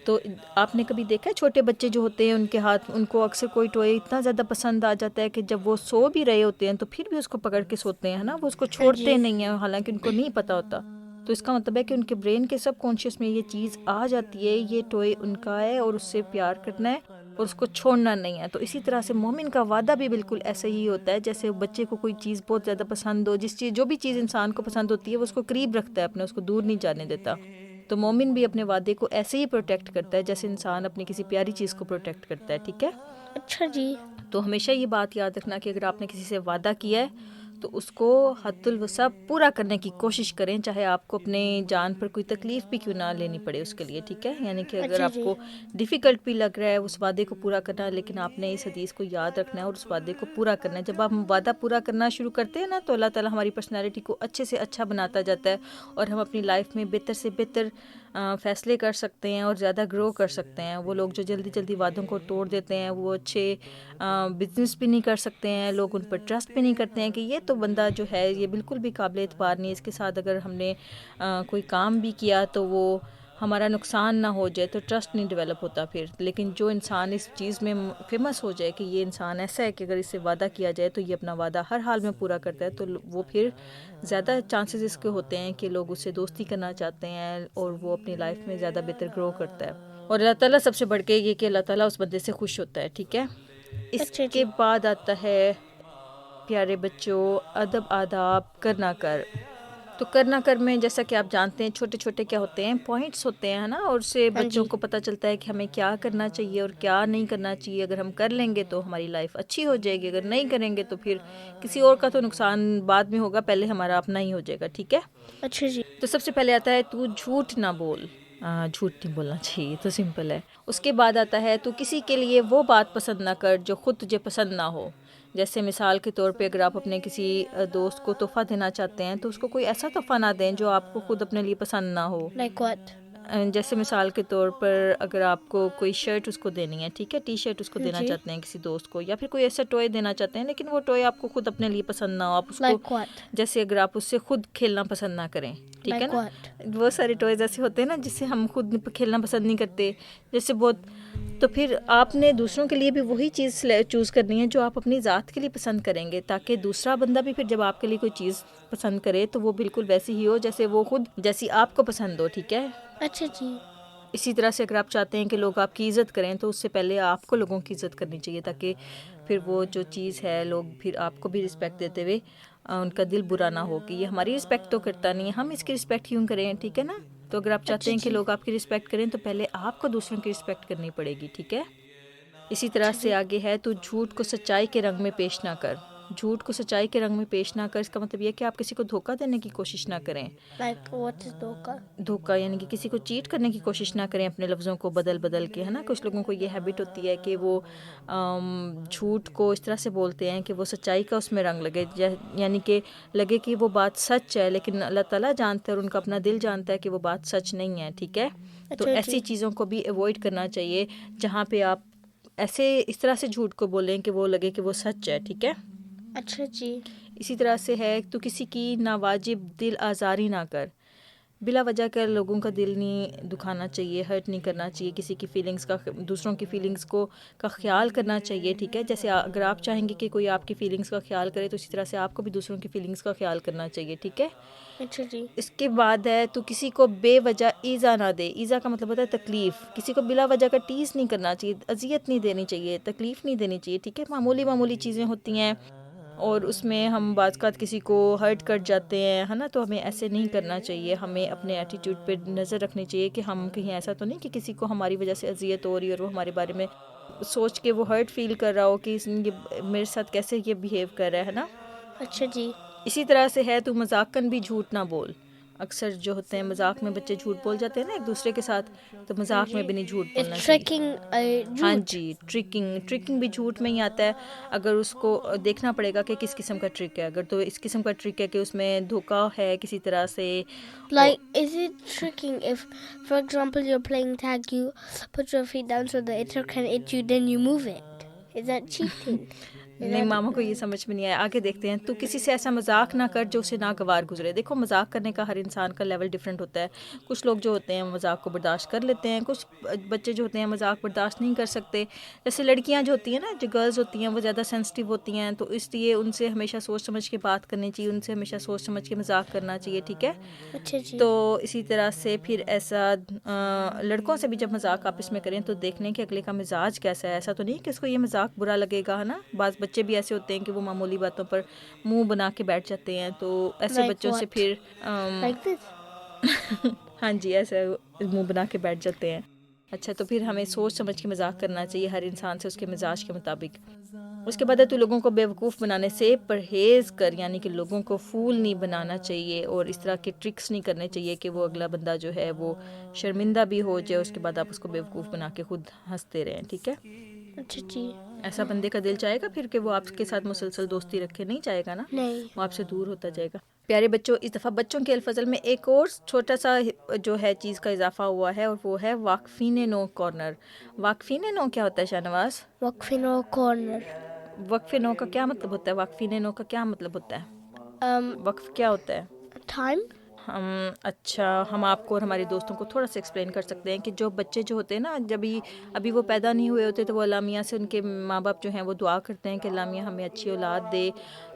تو آپ نے کبھی دیکھا ہے چھوٹے بچے جو ہوتے ہیں ان کو اکثر کوئی ٹوئے اتنا زیادہ پسند آ جاتا ہے کہ جب وہ سو بھی رہے ہوتے ہیں تو پھر بھی اس کو پکڑ کے سوتے ہیں, ہے نا. وہ اس کو چھوڑتے نہیں ہیں حالانکہ ان کو نہیں پتہ ہوتا. تو اس کا مطلب ہے کہ ان کے برین کے سب کانشیس میں یہ چیز آ جاتی ہے, یہ ٹوئے ان کا ہے اور اس سے پیار کرنا ہے اور اس کو چھوڑنا نہیں ہے. تو اسی طرح سے مومن کا وعدہ بھی بالکل ایسا ہی ہوتا ہے جیسے بچے کو کوئی چیز بہت زیادہ پسند ہو, جو بھی چیز انسان کو پسند ہوتی ہے وہ اس کو قریب رکھتا ہے اپنے, اس کو دور نہیں جانے دیتا. تو مومن بھی اپنے وعدے کو ایسے ہی پروٹیکٹ کرتا ہے جیسے انسان اپنی کسی پیاری چیز کو پروٹیکٹ کرتا ہے. ٹھیک ہے, اچھا جی. تو ہمیشہ یہ بات یاد رکھنا کہ اگر آپ نے کسی سے وعدہ کیا ہے تو اس کو حد الوسع پورا کرنے کی کوشش کریں, چاہے آپ کو اپنے جان پر کوئی تکلیف بھی کیوں نہ لینی پڑے اس کے لیے. ٹھیک ہے, یعنی کہ اگر آپ کو ڈیفیکلٹ بھی لگ رہا ہے اس وعدے کو پورا کرنا, لیکن آپ نے اس حدیث کو یاد رکھنا ہے اور اس وعدے کو پورا کرنا ہے. جب آپ وعدہ پورا کرنا شروع کرتے ہیں نا تو اللہ تعالیٰ ہماری پرسنالٹی کو اچھے سے اچھا بناتا جاتا ہے اور ہم اپنی لائف میں بہتر سے بہتر فیصلے کر سکتے ہیں اور زیادہ گرو کر سکتے ہیں. وہ لوگ جو جلدی جلدی وعدوں کو توڑ دیتے ہیں وہ اچھے بزنس بھی نہیں کر سکتے ہیں. لوگ ان پر ٹرسٹ بھی نہیں کرتے ہیں کہ یہ تو بندہ جو ہے یہ بالکل بھی قابل اعتبار نہیں ہے, اس کے ساتھ اگر ہم نے کوئی کام بھی کیا تو وہ ہمارا نقصان نہ ہو جائے, تو ٹرسٹ نہیں ڈیولپ ہوتا پھر. لیکن جو انسان اس چیز میں فیمس ہو جائے کہ یہ انسان ایسا ہے کہ اگر اس سے وعدہ کیا جائے تو یہ اپنا وعدہ ہر حال میں پورا کرتا ہے, تو وہ پھر زیادہ چانسز اس کے ہوتے ہیں کہ لوگ اس سے دوستی کرنا چاہتے ہیں اور وہ اپنی لائف میں زیادہ بہتر گرو کرتا ہے. اور اللہ تعالیٰ سب سے بڑھ کے یہ کہ اللہ تعالیٰ اس بندے سے خوش ہوتا ہے. ٹھیک ہے, اس کے بعد آتا ہے پیارے بچوں ادب آداب کرنا کر. تو کرنا کر میں جیسا کہ آپ جانتے ہیں چھوٹے چھوٹے کیا ہوتے ہیں پوائنٹس ہوتے ہیں نا, اور اس سے بچوں کو پتہ چلتا ہے کہ ہمیں کیا کرنا چاہیے اور کیا نہیں کرنا چاہیے. اگر ہم کر لیں گے تو ہماری لائف اچھی ہو جائے گی, اگر نہیں کریں گے تو پھر کسی اور کا تو نقصان بعد میں ہوگا, پہلے ہمارا اپنا ہی ہو جائے گا. ٹھیک ہے, اچھا جی. تو سب سے پہلے آتا ہے تو جھوٹ نہ بول. جھوٹ نہیں بولنا چاہیے, تو سمپل ہے. اس کے بعد آتا ہے تو کسی کے لیے وہ بات پسند نہ کر جو خود تجھے پسند نہ ہو. جیسے مثال کے طور پہ اگر آپ اپنے کسی دوست کو تحفہ دینا چاہتے ہیں تو اس کو کوئی ایسا تحفہ نہ دیں جو آپ کو خود اپنے لیے پسند نہ ہو. Like what? جیسے مثال کے طور پر اگر آپ کو کوئی شرٹ اس کو دینی ہے, ٹھیک ہے, ٹی شرٹ اس کو دینا چاہتے ہیں کسی دوست کو, یا پھر کوئی ایسا ٹوائے دینا چاہتے ہیں لیکن وہ ٹوائے آپ کو خود اپنے لیے پسند نہ ہو, آپ اس کو Like what? جیسے اگر آپ اس سے خود کھیلنا پسند نہ کریں, ٹھیک ہے Like نا, what? وہ سارے ٹوائز ایسے ہوتے ہیں نا جس سے ہم خود کھیلنا پسند نہیں کرتے, جیسے بہت, تو پھر آپ نے دوسروں کے لیے بھی وہی چیز چوز کرنی ہے جو آپ اپنی ذات کے لیے پسند کریں گے, تاکہ دوسرا بندہ بھی پھر جب آپ کے لیے کوئی چیز پسند کرے تو وہ بالکل ویسی ہی ہو جیسے وہ خود جیسی آپ کو پسند ہو. ٹھیک ہے, اچھا جی. اسی طرح سے اگر آپ چاہتے ہیں کہ لوگ آپ کی عزت کریں تو اس سے پہلے آپ کو لوگوں کی عزت کرنی چاہیے, تاکہ پھر وہ جو چیز ہے لوگ پھر آپ کو بھی رسپیکٹ دیتے ہوئے ان کا دل برا نہ ہو کہ یہ ہماری رسپیکٹ تو کرتا نہیں ہے, ہم اس کی رسپیکٹ کیوں کریں. ٹھیک ہے نا, تو اگر آپ چاہتے ہیں کہ لوگ آپ کی رسپیکٹ کریں تو پہلے آپ کو دوسروں کی رسپیکٹ کرنی پڑے گی. ٹھیک ہے, اسی طرح سے آگے ہے تو جھوٹ کو سچائی کے رنگ میں پیش نہ کر. جھوٹ کو سچائی کے رنگ میں پیش نہ کر, اس کا مطلب یہ ہے کہ آپ کسی کو دھوکہ دینے کی کوشش نہ کریں. Like what is دھوکہ؟ دھوکہ یعنی کہ کسی کو چیٹ کرنے کی کوشش نہ کریں اپنے لفظوں کو بدل بدل کے, ہے نا. کچھ لوگوں کو یہ ہیبٹ ہوتی ہے کہ وہ جھوٹ کو اس طرح سے بولتے ہیں کہ وہ سچائی کا اس میں رنگ لگے, یعنی کہ لگے کہ وہ بات سچ ہے, لیکن اللہ تعالیٰ جانتا ہے اور ان کا اپنا دل جانتا ہے کہ وہ بات سچ نہیں ہے. ٹھیک ہے, تو ایسی چیزوں کو بھی ایوائڈ کرنا چاہیے جہاں پہ آپ ایسے اس طرح سے جھوٹ کو بولیں کہ وہ لگے کہ وہ سچ ہے. ٹھیک ہے, اچھا جی. اسی طرح سے ہے تو کسی کی ناواجب دل آزاری نہ کر. بلا وجہ کر لوگوں کا دل نہیں دکھانا چاہیے, ہرٹ نہیں کرنا چاہیے, کسی کی فیلنگز کا, دوسروں کی فیلنگز کا خیال کرنا چاہیے. ٹھیک ہے, جیسے اگر آپ چاہیں گے کہ کوئی آپ کی فیلنگز کا خیال کرے تو اسی طرح سے آپ کو بھی دوسروں کی فیلنگز کا خیال کرنا چاہیے. ٹھیک ہے, اچھا جی. اس کے بعد ہے تو کسی کو بے وجہ ایذا نہ دے. ایذا کا مطلب ہوتا ہے تکلیف. کسی کو بلا وجہ کا ٹیز نہیں کرنا چاہیے, اذیت نہیں دینی چاہیے, تکلیف نہیں دینی چاہیے. ٹھیک ہے, معمولی معمولی چیزیں ہوتی ہیں اور اس میں ہم بعض اوقات کسی کو ہرٹ کر جاتے ہیں, ہے نا, تو ہمیں ایسے نہیں کرنا چاہیے. ہمیں اپنے ایٹیٹیوڈ پہ نظر رکھنی چاہیے کہ ہم کہیں ایسا تو نہیں کہ کسی کو ہماری وجہ سے اذیت ہو رہی ہے اور وہ ہمارے بارے میں سوچ کے وہ ہرٹ فیل کر رہا ہو کہ یہ میرے ساتھ کیسے یہ بیہیو کر رہا ہے نا. اچھا جی. اسی طرح سے ہے تو مذاقاً بھی جھوٹ نہ بول. اکثر جو ہوتے ہیں مذاق میں بچے جھوٹ بول جاتے ہیں نا ایک دوسرے کے ساتھ, تو مذاق میں بھی نہیں جھوٹ بولنا چاہیے. ہاں جی, ٹرکنگ بھی جھوٹ میں ہی آتا ہے. اگر اس کو دیکھنا پڑے گا کہ کس قسم کا ٹرک ہے. اگر تو اس قسم کا ٹرک ہے کہ اس میں دھوکہ ہے کسی طرح سے, Like, is it tricking if, for example, you're playing tag, you put your feet down so the hitter can hit you, then you move it? Is that cheating? نہیں, ماما کو یہ سمجھ میں نہیں آیا. آگے دیکھتے ہیں. تو کسی سے ایسا مذاق نہ کر جو اسے ناگوار گزرے. دیکھو, مذاق کرنے کا ہر انسان کا لیول ڈفرینٹ ہوتا ہے. کچھ لوگ جو ہوتے ہیں مذاق کو برداشت کر لیتے ہیں, کچھ بچے جو ہوتے ہیں مذاق برداشت نہیں کر سکتے. جیسے لڑکیاں جو ہوتی ہیں نا, جو گرلز ہوتی ہیں, وہ زیادہ سینسٹیو ہوتی ہیں, تو اس لیے ان سے ہمیشہ سوچ سمجھ کے بات کرنی چاہیے, ان سے ہمیشہ سوچ سمجھ کے مذاق کرنا چاہیے. ٹھیک ہے, اچھا جی. تو اسی طرح سے پھر ایسا لڑکوں سے بھی جب مذاق آپس میں کریں تو دیکھنے کہ اگلے کا مزاج کیسا ہے. ایسا تو نہیں کہ اس کو یہ مذاق برا لگے گا, ہے نا. بعض بچے بھی ایسے ہوتے ہیں کہ وہ معمولی باتوں پر منہ بنا کے بیٹھ جاتے ہیں, تو ایسے بچوں سے پھر ہاں جی, ایسے منہ بنا کے بیٹھ جاتے ہیں. اچھا, تو پھر ہمیں سوچ سمجھ کے مذاق کرنا چاہیے ہر انسان سے اس کے مزاج کے مطابق. اس کے بعد تو لوگوں کو بیوقوف بنانے سے پرہیز کر, یعنی کہ لوگوں کو فول نہیں بنانا چاہیے اور اس طرح کے ٹرکس نہیں کرنے چاہیے کہ وہ اگلا بندہ جو ہے وہ شرمندہ بھی ہو جائے, اس کے بعد آپ اس کو بیوقوف بنا کے خود ہنستے رہیں. ٹھیک ہے, اچھا جی. ایسا بندے کا دل چاہے گا پھر کہ وہ آپ کے ساتھ مسلسل دوستی رکھے؟ نہیں چاہے گا نا, نہیں. وہ آپ سے دور ہوتا جائے گا. پیارے بچوں، اس دفعہ بچوں کے الفضل میں ایک اور چھوٹا سا جو ہے چیز کا اضافہ ہوا ہے، اور وہ ہے واقفین نو کارنر۔ واقفین نو کیا ہوتا ہے شاہ نواز؟ وقف نو کارنر. وقف نو کا کیا مطلب ہوتا ہے؟ واقفین نو کا کیا مطلب ہوتا ہے؟ وقف کیا ہوتا ہے؟ ٹائم. اچھا، ہم آپ کو اور ہمارے دوستوں کو تھوڑا سا ایکسپلین کر سکتے ہیں کہ جو بچے جو ہوتے ہیں نا، جب ابھی وہ پیدا نہیں ہوئے ہوتے تو وہ اللہ میاں سے، ان کے ماں باپ جو ہیں وہ دعا کرتے ہیں کہ اللہ میاں ہمیں اچھی اولاد دے،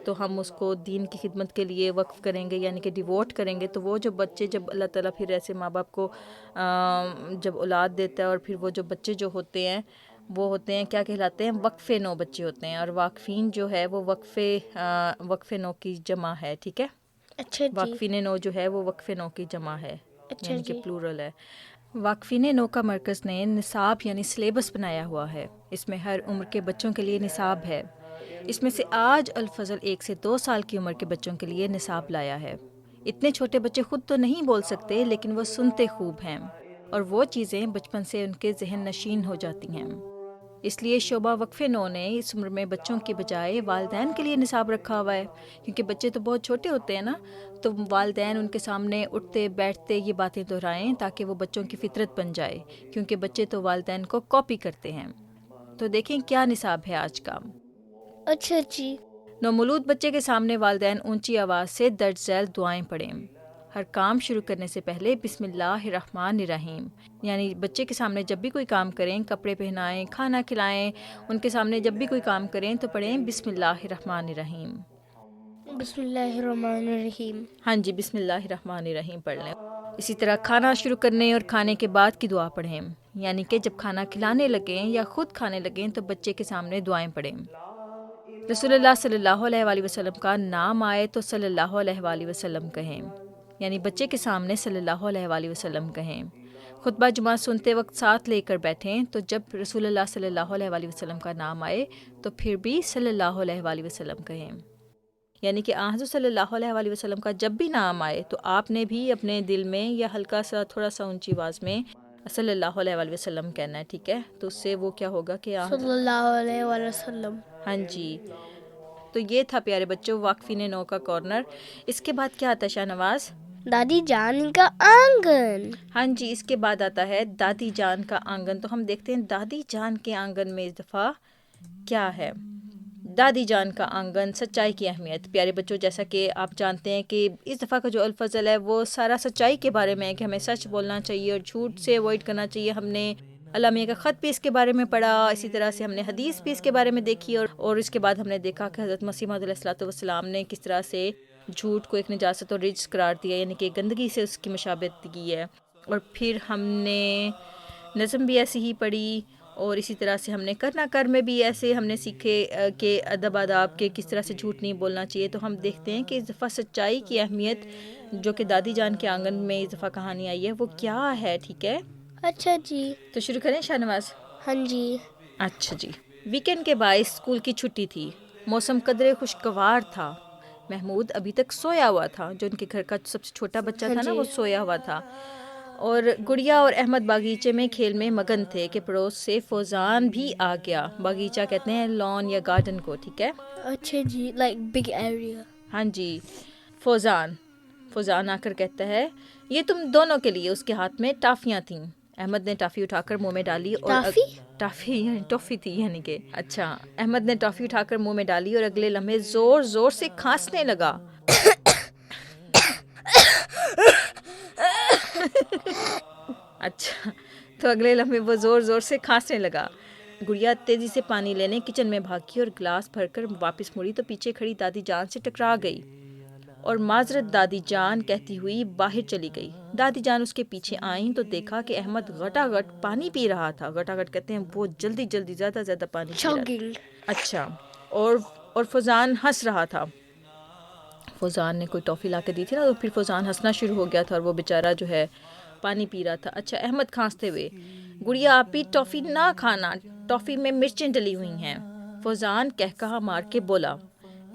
تو ہم اس کو دین کی خدمت کے لیے وقف کریں گے، یعنی کہ ڈیووٹ کریں گے۔ تو وہ جو بچے، جب اللہ تعالیٰ پھر ایسے ماں باپ کو جب اولاد دیتا ہے، اور پھر وہ جو بچے جو ہوتے ہیں وہ ہوتے ہیں کیا کہلاتے ہیں؟ وقف نو بچے ہوتے ہیں، اور واقفین جو ہے وہ وقف نو کی جمع ہے، ٹھیک ہے؟ اچھا جی. واقفین نو جو ہے وہ وقف نو کی جمع ہے، اچھا یعنی کہ جی. پلورل ہے۔ واقفین نو کا مرکز نے نصاب یعنی سلیبس بنایا ہوا ہے، اس میں ہر عمر کے بچوں کے لیے نصاب ہے۔ اس میں سے آج الفضل 1 سے 2 سال کی عمر کے بچوں کے لیے نصاب لایا ہے۔ اتنے چھوٹے بچے خود تو نہیں بول سکتے، لیکن وہ سنتے خوب ہیں، اور وہ چیزیں بچپن سے ان کے ذہن نشین ہو جاتی ہیں۔ اس لیے شعبہ وقف نو نے اس عمر میں بچوں کی بجائے والدین کے لیے نصاب رکھا ہوا ہے، کیونکہ بچے تو بہت چھوٹے ہوتے ہیں نا، تو والدین ان کے سامنے اٹھتے بیٹھتے یہ باتیں دہرائیں تاکہ وہ بچوں کی فطرت بن جائے، کیونکہ بچے تو والدین کو کاپی کرتے ہیں۔ تو دیکھیں کیا نصاب ہے آج کا۔ اچھا جی. نومولود بچے کے سامنے والدین اونچی آواز سے درج ذیل دعائیں پڑھیں۔ ہر کام شروع کرنے سے پہلے بسم اللہ الرحمن الرحیم، یعنی بچے کے سامنے جب بھی کوئی کام کریں، کپڑے پہنائیں، کھانا کھلائیں، ان کے سامنے جب بھی کوئی کام کریں تو پڑھیں بسم اللہ الرحمن الرحیم۔ بسم اللہ الرحمن الرحیم. ہاں جی، بسم اللہ الرحمن الرحیم پڑھ لیں۔ اسی طرح کھانا شروع کرنے اور کھانے کے بعد کی دعا پڑھیں، یعنی کہ جب کھانا کھلانے لگیں یا خود کھانے لگیں تو بچے کے سامنے دعائیں پڑھیں۔ رسول اللہ صلی اللہ علیہ وآلہ وسلم کا نام آئے تو صلی اللہ علیہ وآلہ وسلم کہیں، یعنی بچے کے سامنے صلی اللہ علیہ وآلہ وسلم کہیں۔ خطبہ جمعہ سنتے وقت ساتھ لے کر بیٹھیں، تو جب رسول اللہ صلی اللہ علیہ وآلہ وسلم کا نام آئے تو پھر بھی صلی اللہ علیہ وآلہ وسلم کہیں، یعنی کہ حضرت صلی اللہ علیہ وآلہ وسلم کا جب بھی نام آئے تو آپ نے بھی اپنے دل میں یا ہلکا سا تھوڑا سا اونچی آواز میں صلی اللہ علیہ وآلہ وسلم کہنا ہے، ٹھیک ہے؟ تو اس سے وہ کیا ہوگا کہ صلی اللہ علیہ وآلہ وسلم. ہاں جی۔ تو یہ تھا پیارے بچوں واقفین نو کا کارنر۔ اس کے بعد کیا آتا ہے شاہ نواز؟ دادی جان کا آنگن. ہاں جی، اس کے بعد آتا ہے دادی جان کا آنگن۔ تو ہم دیکھتے ہیں دادی جان کے آنگن میں اس دفعہ کیا ہے۔ دادی جان کا آنگن، سچائی کی اہمیت۔ پیارے بچوں، جیسا کہ آپ جانتے ہیں کہ اس دفعہ کا جو الفضل ہے وہ سارا سچائی کے بارے میں ہے، کہ ہمیں سچ بولنا چاہیے اور جھوٹ سے اوائڈ کرنا چاہیے۔ ہم نے علامہ میاں کا خط بھی اس کے بارے میں پڑھا، اسی طرح سے ہم نے حدیث بھی اس کے بارے میں دیکھی، اور اس کے بعد ہم نے دیکھا کہ حضرت مسیح موعود علیہ الصلوۃ والسلام نے کس طرح سے جھوٹ کو ایک نجاست اور رجس قرار دیا، یعنی کہ گندگی سے اس کی مشابہت کی ہے۔ اور پھر ہم نے نظم بھی ایسی ہی پڑھی، اور اسی طرح سے ہم نے کرنا کر میں بھی ایسے ہم نے سیکھے کہ ادب آداب کے کس طرح سے جھوٹ نہیں بولنا چاہیے۔ تو ہم دیکھتے ہیں کہ اس دفعہ سچائی کی اہمیت جو کہ دادی جان کے آنگن میں اس دفعہ کہانی آئی ہے وہ کیا ہے، ٹھیک ہے؟ اچھا جی. تو شروع کریں شاہ نواز؟ ہاں جی. اچھا جی۔ ویکینڈ کے باعث اسکول کی چھٹی تھی، موسم قدرے خوشگوار تھا۔ محمود ابھی تک سویا ہوا تھا، جو ان کے گھر کا سب سے چھوٹا بچہ تھا نا، وہ سویا ہوا تھا، اور گڑیا اور احمد باغیچے میں کھیل میں مگن تھے کہ پڑوس سے فوزان بھی آ گیا۔ باغیچہ کہتے ہیں لان یا گارڈن کو، ٹھیک ہے؟ اچھا جی. Like big area. ہاں جی۔ فوزان آ کر کہتا ہے یہ تم دونوں کے لیے۔ اس کے ہاتھ میں ٹافیاں تھیں۔ احمد نے ٹافی اٹھا کر منہ میں ڈالی، اور ٹافی یعنی ٹافی تھی، یعنی کہ اچھا، احمد نے ٹافی اٹھا کر منہ میں ڈالی اور اگلے لمحے زور زور سے کھانسنے لگا۔ اچھا، تو اگلے لمحے وہ زور زور سے کھانسنے لگا۔ گڑیا تیزی سے پانی لینے کچن میں بھاگی اور گلاس بھر کر واپس مڑی تو پیچھے کھڑی دادی جان سے ٹکرا گئی اور معذرت دادی جان کہتی ہوئی باہر چلی گئی۔ دادی جان اس کے پیچھے آئیں تو دیکھا کہ احمد گھٹا گھٹ پانی پی رہا تھا۔ گھٹا گھٹ کہتے ہیں بہت جلدی جلدی زیادہ زیادہ پانی پی رہا تھا۔ اچھا، اور فوزان ہنس رہا تھا۔ فوزان نے کوئی ٹافی لا کے دی تھی نا، تو پھر فوزان ہنسنا شروع ہو گیا تھا اور وہ بیچارہ جو ہے پانی پی رہا تھا۔ اچھا، احمد کھانستے ہوئے، گڑیا آپ ہی ٹافی نہ کھانا، ٹافی میں مرچیں ڈلی ہوئی ہیں۔ فوزان کہکہا مار کے بولا،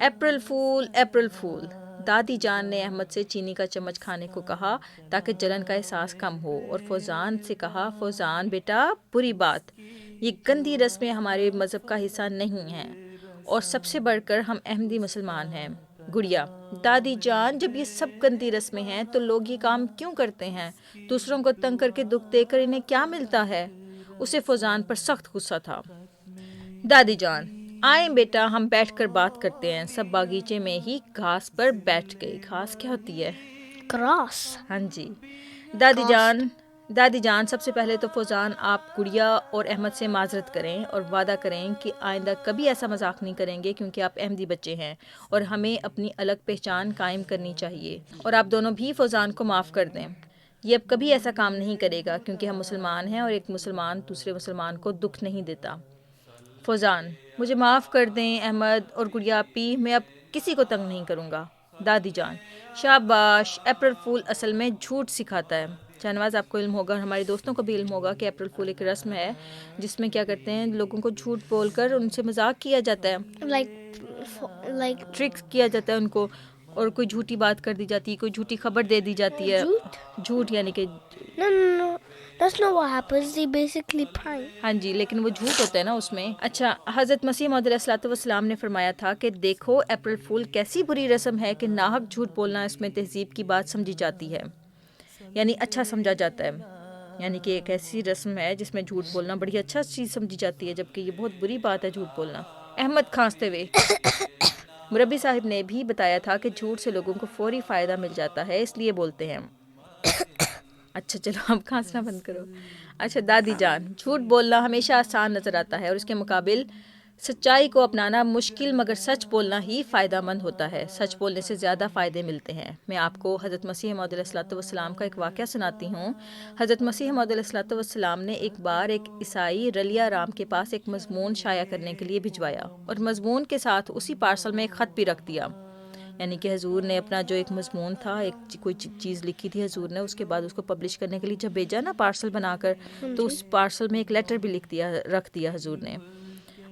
اپریل فول اپریل فول۔ دادی جان نے احمد سے چینی کا چمچ کھانے کو کہا تاکہ جلن کا احساس کم ہو، اور فوزان سے کہا، فوزان بیٹا بری بات، یہ گندی رسمیں ہمارے مذہب کا حصہ نہیں ہیں، اور سب سے بڑھ کر ہم احمدی مسلمان ہیں۔ گڑیا: دادی جان، جب یہ سب گندی رسمیں ہیں تو لوگ یہ کام کیوں کرتے ہیں؟ دوسروں کو تنگ کر کے دکھ دے کر انہیں کیا ملتا ہے؟ اسے فوزان پر سخت غصہ تھا۔ دادی جان: آئیں بیٹا، ہم بیٹھ کر بات کرتے ہیں۔ سب باغیچے میں ہی گھاس پر بیٹھ گئے۔ گھاس کیا ہوتی ہے؟ گراس۔ ہاں جی۔ دادی جان، سب سے پہلے تو فوزان آپ گڑیا اور احمد سے معذرت کریں اور وعدہ کریں کہ آئندہ کبھی ایسا مذاق نہیں کریں گے، کیونکہ آپ احمدی بچے ہیں اور ہمیں اپنی الگ پہچان قائم کرنی چاہیے، اور آپ دونوں بھی فوزان کو معاف کر دیں۔ یہ اب کبھی ایسا کام نہیں کرے گا، کیونکہ ہم مسلمان ہیں اور ایک مسلمان دوسرے مسلمان کو دکھ نہیں دیتا۔ فوزان: مجھے معاف کر دیں احمد اور گڑیا آپی، میں اب کسی کو تنگ نہیں کروں گا۔ دادی جان: شاباش، اپریل فول اصل میں جھوٹ سکھاتا ہے۔ شہنواز، آپ کو علم ہوگا اور ہمارے دوستوں کو بھی علم ہوگا کہ اپریل فول ایک رسم ہے جس میں کیا کرتے ہیں، لوگوں کو جھوٹ بول کر ان سے مذاق کیا جاتا ہے، like ٹرکس کیا جاتا ہے ان کو، اور کوئی جھوٹی بات کر دی جاتی ہے، کوئی جھوٹی خبر دے دی جاتی ہے۔ جھوٹ یعنی کہ no, that's not what happens. They basically prank. ہاں جی، لیکن وہ جھوٹ ہوتا ہے نا اس میں۔ اچھا، حضرت مسیح موعود علیہ الصلوۃ والسلام نے فرمایا تھا کہ دیکھو اپریل فول کیسی بری رسم ہے کہ ناحق جھوٹ بولنا اس میں تہذیب کی بات سمجھی جاتی ہے، یعنی اچھا سمجھا جاتا ہے، یعنی کہ ایک ایسی رسم ہے جس میں جھوٹ بولنا بڑی اچھا چیز سمجھی جاتی ہے، جبکہ یہ بہت بری بات ہے جھوٹ بولنا۔ احمد کھانستے ہوئے: مربی صاحب نے بھی بتایا تھا کہ جھوٹ سے لوگوں کو فوری فائدہ مل جاتا ہے، اس لیے بولتے ہیں۔ اچھا چلو اب کھانسنا بند کرو۔ اچھا دادی جان: جھوٹ بولنا ہمیشہ آسان نظر آتا ہے اور اس کے مقابل سچائی کو اپنانا مشکل، مگر سچ بولنا ہی فائدہ مند ہوتا ہے۔ سچ بولنے سے زیادہ فائدے ملتے ہیں۔ میں آپ کو حضرت مسیح موعود علیہ الصلوۃ والسلام کا ایک واقعہ سناتی ہوں۔ حضرت مسیح موعود علیہ الصلوۃ والسلام نے ایک بار ایک عیسائی رلیہ رام کے پاس ایک مضمون شائع کرنے کے لیے بھجوایا، اور مضمون کے ساتھ اسی پارسل میں ایک خط بھی رکھ دیا، یعنی کہ حضور نے اپنا جو ایک مضمون تھا، ایک کوئی چیز لکھی تھی حضور نے، اس کے بعد اس کو پبلش کرنے کے لیے جب بھیجا نا پارسل بنا کر، تو اس پارسل میں ایک لیٹر بھی رکھ دیا حضور نے۔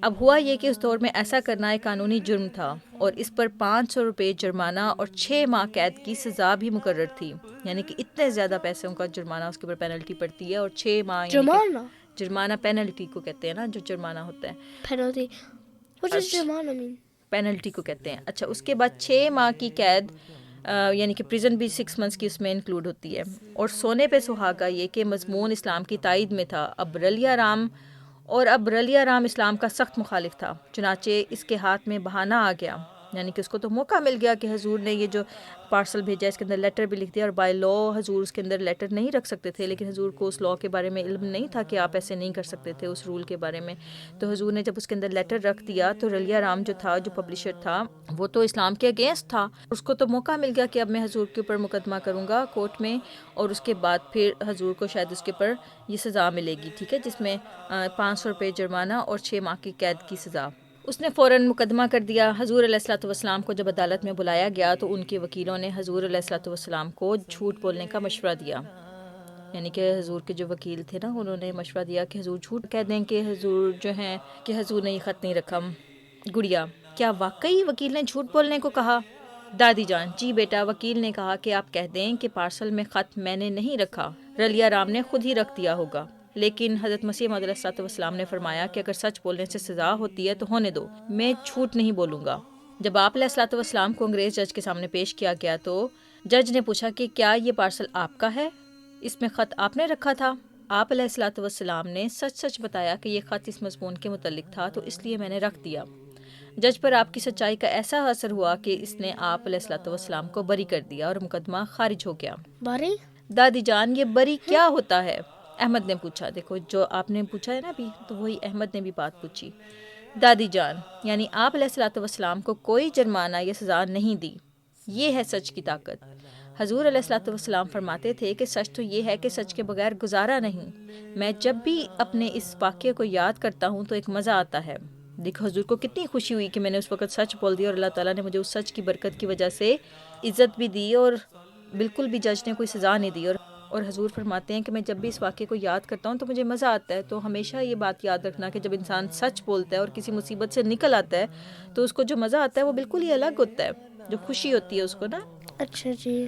اب ہوا یہ کہ اس دور میں ایسا کرنا ایک قانونی جرم تھا، اور اس پر 500 روپے جرمانہ اور 6 ماہ قید کی سزا بھی مقرر تھی، یعنی کہ اتنے زیادہ پیسوں کا جرمانہ اس کے اوپر پینلٹی پڑتی ہے، اور 6 ماہ جرمانہ پینلٹی کو کہتے ہیں نا، جو جرمانہ ہوتا ہے، Penalty. What does Jumana mean? Penalty کو کہتے ہیں۔ اچھا، اس کے بعد 6 ماہ کی قید، یعنی کہ پریزن بھی 6 منتھس کی اس میں انکلوڈ ہوتی ہے، اور سونے پہ سہاگا یہ کہ مضمون اسلام کی تائید میں تھا۔ اب رلیہ رام اسلام کا سخت مخالف تھا، چنانچہ اس کے ہاتھ میں بہانہ آ گیا، یعنی کہ اس کو تو موقع مل گیا کہ حضور نے یہ جو پارسل بھیجا اس کے اندر لیٹر بھی لکھ دیا، اور بائی لا حضور اس کے اندر لیٹر نہیں رکھ سکتے تھے، لیکن حضور کو اس لا کے بارے میں علم نہیں تھا کہ آپ ایسے نہیں کر سکتے تھے، اس رول کے بارے میں۔ تو حضور نے جب اس کے اندر لیٹر رکھ دیا تو رلیہ رام جو تھا، جو پبلشر تھا، وہ تو اسلام کے اگینسٹ تھا، اس کو تو موقع مل گیا کہ اب میں حضور کے اوپر مقدمہ کروں گا کورٹ میں، اور اس کے بعد پھر حضور کو شاید اس کے اوپر یہ سزا ملے گی، ٹھیک ہے، جس میں 500 روپے جرمانہ اور 6 ماہ کی قید کی سزا۔ اس نے فوراً مقدمہ کر دیا۔ حضور علیہ الصلوۃ والسلام کو جب عدالت میں بلایا گیا تو ان کے وکیلوں نے حضور علیہ الصلوۃ والسلام کو جھوٹ بولنے کا مشورہ دیا، یعنی کہ حضور کے جو وکیل تھے نا، انہوں نے مشورہ دیا کہ حضور جھوٹ کہہ دیں کہ حضور جو ہیں کہ حضور نے یہ خط نہیں رکھا۔ گڑیا: کیا واقعی وکیل نے جھوٹ بولنے کو کہا؟ دادی جان: جی بیٹا، وکیل نے کہا کہ آپ کہہ دیں کہ پارسل میں خط میں نے نہیں رکھا، رلیہ رام نے خود ہی رکھ دیا ہوگا، لیکن حضرت مسیح موعود علیہ الصلوۃ والسلام نے فرمایا کہ اگر سچ بولنے سے سزا ہوتی ہے تو ہونے دو، میں جھوٹ نہیں بولوں گا۔ جب آپ علیہ الصلوۃ والسلام کو انگریز جج کے سامنے پیش کیا گیا تو جج نے پوچھا کہ کیا یہ پارسل آپ کا ہے؟ اس میں خط آپ نے رکھا تھا؟ آپ علیہ الصلوۃ والسلام نے سچ بتایا کہ یہ خط اس مضمون کے متعلق تھا، تو اس لیے میں نے رکھ دیا۔ جج پر آپ کی سچائی کا ایسا اثر ہوا کہ اس نے آپ علیہ الصلوۃ والسلام کو بری کر دیا اور مقدمہ خارج ہو گیا۔ بری؟ دادی جان: یہ بری کیا ہوتا ہے؟ احمد نے پوچھا۔ دیکھو جو آپ نے پوچھا ہے نا ابھی، تو وہی احمد نے بھی بات پوچھی۔ دادی جان: یعنی آپ علیہ الصلوۃ والسلام کو کوئی جرمانہ یا سزا نہیں دی، یہ ہے سچ کی طاقت۔ حضور علیہ الصلوۃ والسلام فرماتے تھے کہ سچ تو یہ ہے کہ سچ کے بغیر گزارا نہیں۔ میں جب بھی اپنے اس واقعے کو یاد کرتا ہوں تو ایک مزہ آتا ہے۔ دیکھو حضور کو کتنی خوشی ہوئی کہ میں نے اس وقت سچ بول دیا، اور اللہ تعالیٰ نے مجھے اس سچ کی برکت کی وجہ سے عزت بھی دی، اور بالکل بھی جج نے کوئی سزا نہیں دی۔ اور حضور فرماتے ہیں کہ میں جب بھی اس واقعے کو یاد کرتا ہوں تو مجھے مزہ آتا ہے۔ تو ہمیشہ یہ بات یاد رکھنا کہ جب انسان سچ بولتا ہے اور کسی مصیبت سے نکل آتا ہے تو اس کو جو مزہ آتا ہے وہ بالکل ہی الگ ہوتا ہے، جو خوشی ہوتی ہے اس کو نا۔ اچھا جی۔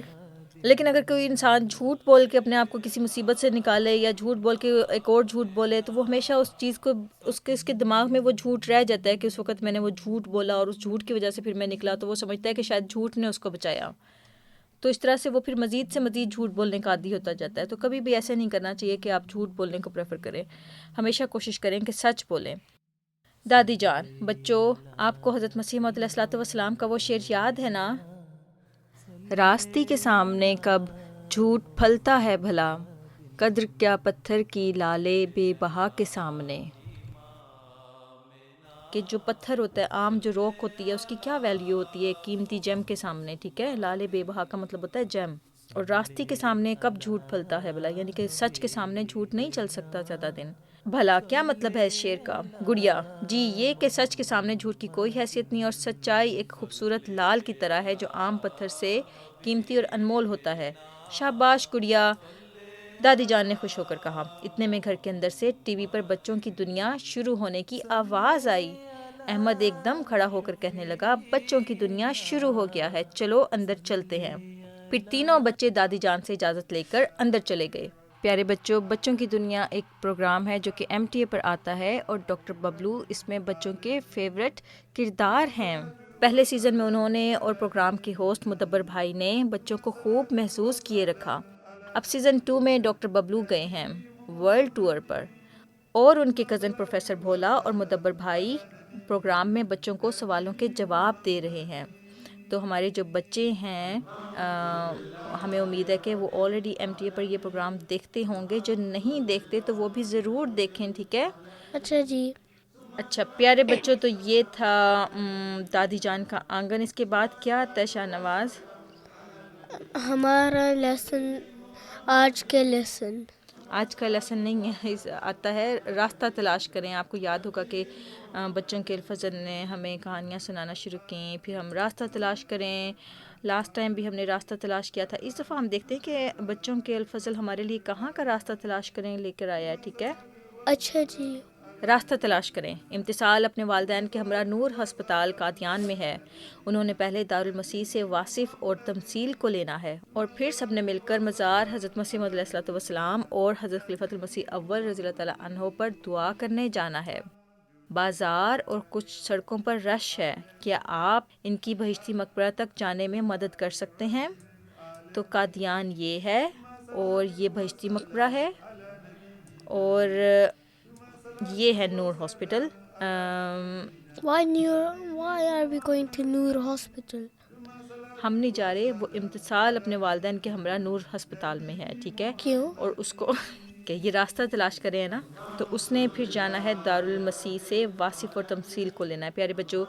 لیکن اگر کوئی انسان جھوٹ بول کے اپنے آپ کو کسی مصیبت سے نکالے یا جھوٹ بول کے ایک اور جھوٹ بولے تو وہ ہمیشہ اس چیز کو اس کے دماغ میں وہ جھوٹ رہ جاتا ہے کہ اس وقت میں نے وہ جھوٹ بولا اور اس جھوٹ کی وجہ سے پھر میں نکلا، تو وہ سمجھتا ہے کہ شاید جھوٹ نے اس کو بچایا. تو اس طرح سے وہ پھر مزید سے مزید جھوٹ بولنے کا عادی ہوتا جاتا ہے. تو کبھی بھی ایسا نہیں کرنا چاہیے کہ آپ جھوٹ بولنے کو پریفر کریں. ہمیشہ کوشش کریں کہ سچ بولیں. دادی جان، بچوں، آپ کو حضرت مسیح موعود علیہ الصلوۃ والسلام کا وہ شعر یاد ہے نا؟ راستی کے سامنے کب جھوٹ پھلتا ہے بھلا، قدر کیا پتھر کی لالے بے بہا کے سامنے. کہ جو پتھر ہوتا ہے عام، جو روک ہوتی ہے، اس کی کیا ویلیو ہوتی ہے قیمتی جیم کے سامنے. ٹھیک ہے، لالے بے بہا کا مطلب ہوتا ہے جیم. اور راستی کے سامنے کب جھوٹ پھلتا ہے بھلا، یعنی کہ سچ کے سامنے جھوٹ نہیں چل سکتا زیادہ دن. بھلا کیا مطلب ہے اس شعر کا؟ گڑیا: جی یہ کہ سچ کے سامنے جھوٹ کی کوئی حیثیت نہیں، اور سچائی ایک خوبصورت لال کی طرح ہے جو عام پتھر سے قیمتی اور انمول ہوتا ہے. شاباش گڑیا، دادی جان نے خوش ہو کر کہا. اتنے میں گھر کے اندر سے ٹی وی پر بچوں کی دنیا شروع ہونے کی آواز آئی. احمد ایک دم کھڑا ہو کر کہنے لگا، بچوں کی دنیا شروع ہو گیا ہے، چلو اندر چلتے ہیں. پھر تینوں بچے دادی جان سے اجازت لے کر اندر چلے گئے. پیارے بچوں، بچوں کی دنیا ایک پروگرام ہے جو کہ MTA پر آتا ہے، اور ڈاکٹر ببلو اس میں بچوں کے فیورٹ کردار ہیں. پہلے سیزن میں انہوں نے اور پروگرام کے ہوسٹ مدبر بھائی نے بچوں کو خوب محظوظ کیے رکھا. اب سیزن 2 میں ڈاکٹر ببلو گئے ہیں ورلڈ ٹور پر، اور ان کے کزن پروفیسر بھولا اور مدبر بھائی پروگرام میں بچوں کو سوالوں کے جواب دے رہے ہیں. تو ہمارے جو بچے ہیں ہمیں امید ہے کہ وہ آلریڈی MTA پر یہ پروگرام دیکھتے ہوں گے. جو نہیں دیکھتے تو وہ بھی ضرور دیکھیں. ٹھیک ہے؟ اچھا جی. اچھا پیارے بچوں، تو یہ تھا دادی جان کا آنگن. اس کے بعد کیا آتا ہے شاہ نواز؟ ہمارا لیسن، آج کے لیسن. آج کا لیسن نہیں ہے، آتا ہے راستہ تلاش کریں. آپ کو یاد ہوگا کہ بچوں کے الفضل نے ہمیں کہانیاں سنانا شروع کیں، پھر ہم راستہ تلاش کریں. لاسٹ ٹائم بھی ہم نے راستہ تلاش کیا تھا. اس دفعہ ہم دیکھتے ہیں کہ بچوں کے الفضل ہمارے لیے کہاں کا راستہ تلاش کریں لے کر آیا ہے. ٹھیک ہے؟ اچھا جی. راستہ تلاش کریں. امتثال اپنے والدین کے ہمراہ نور ہسپتال قادیان میں ہے. انہوں نے پہلے دارالمسیح سے واصف اور تمثیل کو لینا ہے، اور پھر سب نے مل کر مزار حضرت مسیح موعود علیہ الصلوۃ والسلام اور حضرت خلیفۃ المسیح اول رضی اللہ تعالیٰ عنہ پر دعا کرنے جانا ہے. بازار اور کچھ سڑکوں پر رش ہے. کیا آپ ان کی بہشتی مقبرہ تک جانے میں مدد کر سکتے ہیں؟ تو قادیان یہ ہے، اور یہ بہشتی مقبرہ ہے، اور یہ ہے نور hospital. Why are we going to Noor Hospital? ہم نہیں جا رہے، وہ امتثال اپنے والدین کے ہمراہ نور ہسپتال میں ہے. ٹھیک ہے؟ کیوں؟ اور اس کو کہ یہ راستہ تلاش کرے ہیں نا، تو اس نے پھر جانا ہے دارالمسیح سے واصف اور تمثیل کو لینا ہے. پیارے بچوں،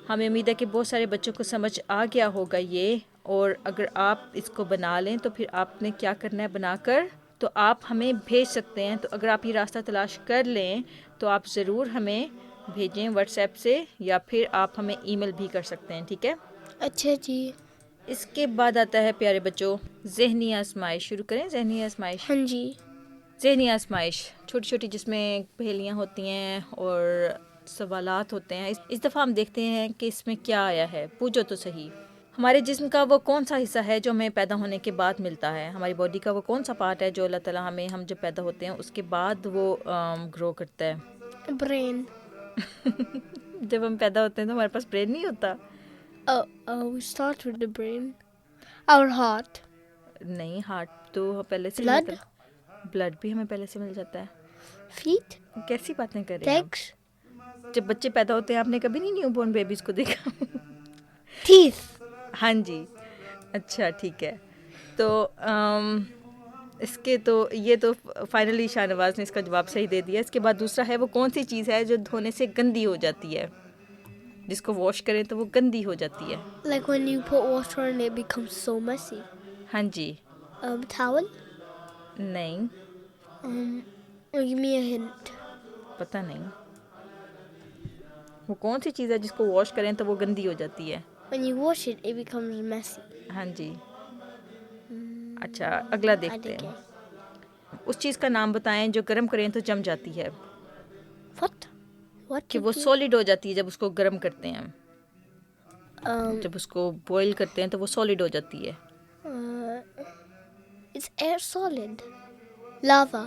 ہمیں امید ہے کہ بہت سارے بچوں کو سمجھ آ گیا ہوگا یہ، اور اگر آپ اس کو بنا لیں تو پھر آپ نے کیا کرنا ہے بنا کر تو آپ ہمیں بھیج سکتے ہیں. تو اگر آپ یہ راستہ تلاش کر لیں تو آپ ضرور ہمیں بھیجیں واٹس ایپ سے، یا پھر آپ ہمیں ای میل بھی کر سکتے ہیں. ٹھیک ہے؟ اچھا جی. اس کے بعد آتا ہے پیارے بچوں ذہنی آزمائش. شروع کریں ذہنی آزمائش. ہاں جی. ذہنی آزمائش چھوٹی چھوٹی جس میں پہیلیاں ہوتی ہیں اور سوالات ہوتے ہیں. اس دفعہ ہم دیکھتے ہیں کہ اس میں کیا آیا ہے. پوچھو تو صحیح. ہمارے جسم کا وہ کون سا حصہ ہے جو ہمیں پیدا ہونے کے بعد ملتا ہے؟ ہماری باڈی کا وہ کون سا پارٹ ہے جو اللہ تعالیٰ ہم جب پیدا ہوتے ہیں اس کے بعد وہ گرو کرتا ہے؟ برین. جب ہم پیدا ہوتے ہیں تو ہمارے پاس برین نہیں ہوتا. We start with the brain. Our heart. نہیں، ہارٹ تو پہلے سے Blood. بلڈ بھی ہمیں پہلے سے مل جاتا ہے. Feet. کیسی باتیں کر رہے ہیں آپ؟ Legs. جب بچے پیدا ہوتے ہیں آپ نے کبھی نہیں نیو بورن بیبیز کو دیکھا؟ Teeth. ہاں جی. اچھا ٹھیک ہے. تو اس کے تو یہ تو فائنلی شاہ نواز نے اس کا جواب صحیح دے دیا. اس کے بعد دوسرا ہے وہ کون سی چیز ہے جو دھونے سے گندی ہو جاتی ہے؟ جس کو واش کریں تو وہ گندی ہو جاتی ہے. Like when you put water on it becomes so messy. ہاں جی. Towel. نہیں. Give me a hint. پتہ نہیں. وہ کون سی چیز ہے جس کو واش کریں تو وہ گندی ہو جاتی ہے؟ When you wash it, it becomes messy. ہاں جی. اچھا اگلا دیکھتے ہیں. اس چیز کا نام بتائیں جو گرم کریں تو جم جاتی ہے. What? کہ وہ سالڈ ہو جاتی ہے جب اس کو گرم کرتے ہیں. جب اس کو بوائل کرتے ہیں تو وہ سالڈ ہو جاتی ہے. It's air solid. Lava.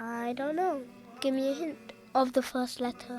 I don't know. Give me a hint of the first letter.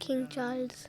King Charles.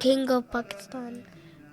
King of Pakistan.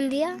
India.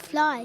Fly.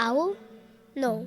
Owl. No.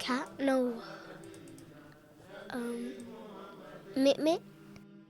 Cat. No. Mit.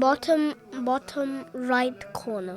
Bottom right corner.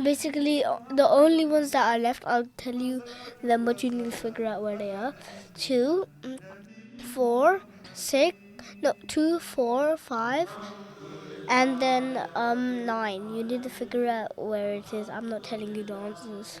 Basically, the only ones that are left, I'll tell you them, but you need to figure out where they are. 2, 4, 6, no, 2, 4, 5, and then 9. You need to figure out where it is. I'm not telling you the answers.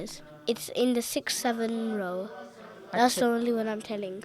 is. It's in the 6-7 row. That's the only one I'm telling.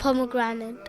Pomegranate.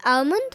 almond?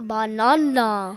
Banana.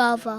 Guava.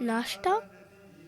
Nashta?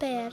Pear.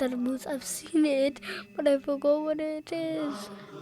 Tarboos, I've seen it, but I forgot what it is.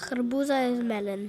Kharbuza is melon.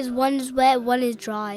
is one is wet, one is dry.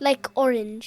Like orange.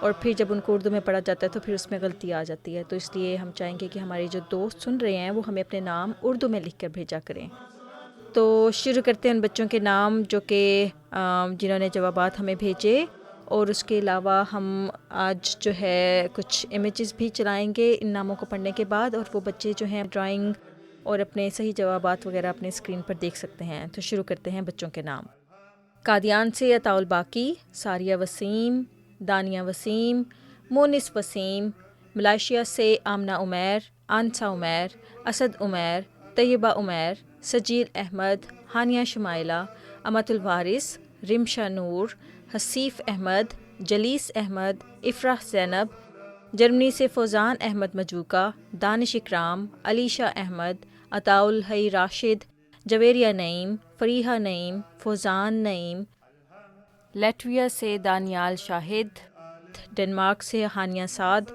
اور پھر جب ان کو اردو میں پڑھا جاتا ہے تو پھر اس میں غلطی آ جاتی ہے. تو اس لیے ہم چاہیں گے کہ ہمارے جو دوست سن رہے ہیں وہ ہمیں اپنے نام اردو میں لکھ کر بھیجا کریں. تو شروع کرتے ہیں ان بچوں کے نام جو کہ جنہوں نے جوابات ہمیں بھیجے. اور اس کے علاوہ ہم آج جو ہے کچھ امیجز بھی چلائیں گے ان ناموں کو پڑھنے کے بعد, اور وہ بچے جو ہیں ڈرائنگ اور اپنے صحیح جوابات وغیرہ اپنے اسکرین پر دیکھ سکتے ہیں. تو شروع کرتے ہیں بچوں کے نام. قادیان سے عطاء الباقی, ساریہ وسیم, دانیہ وسیم, مونس وسیم. ملائیشیا سے آمنہ عمیر, آنسا عمیر, اسد عمیر, طیبہ عمیر, سجیل احمد, ہانیہ شمائلہ, امت الوارث, رمشا نور, حسیف احمد, جلیس احمد, افراح زینب. جرمنی سے فوزان احمد مجوکا, دانش اکرام, علیشہ احمد, عطاء الحی راشد, جویریہ نعیم, فریحہ نعیم, فوزان نعیم. لیٹویا سے دانیال شاہد, ڈنمارک سے ہانیہ سعد,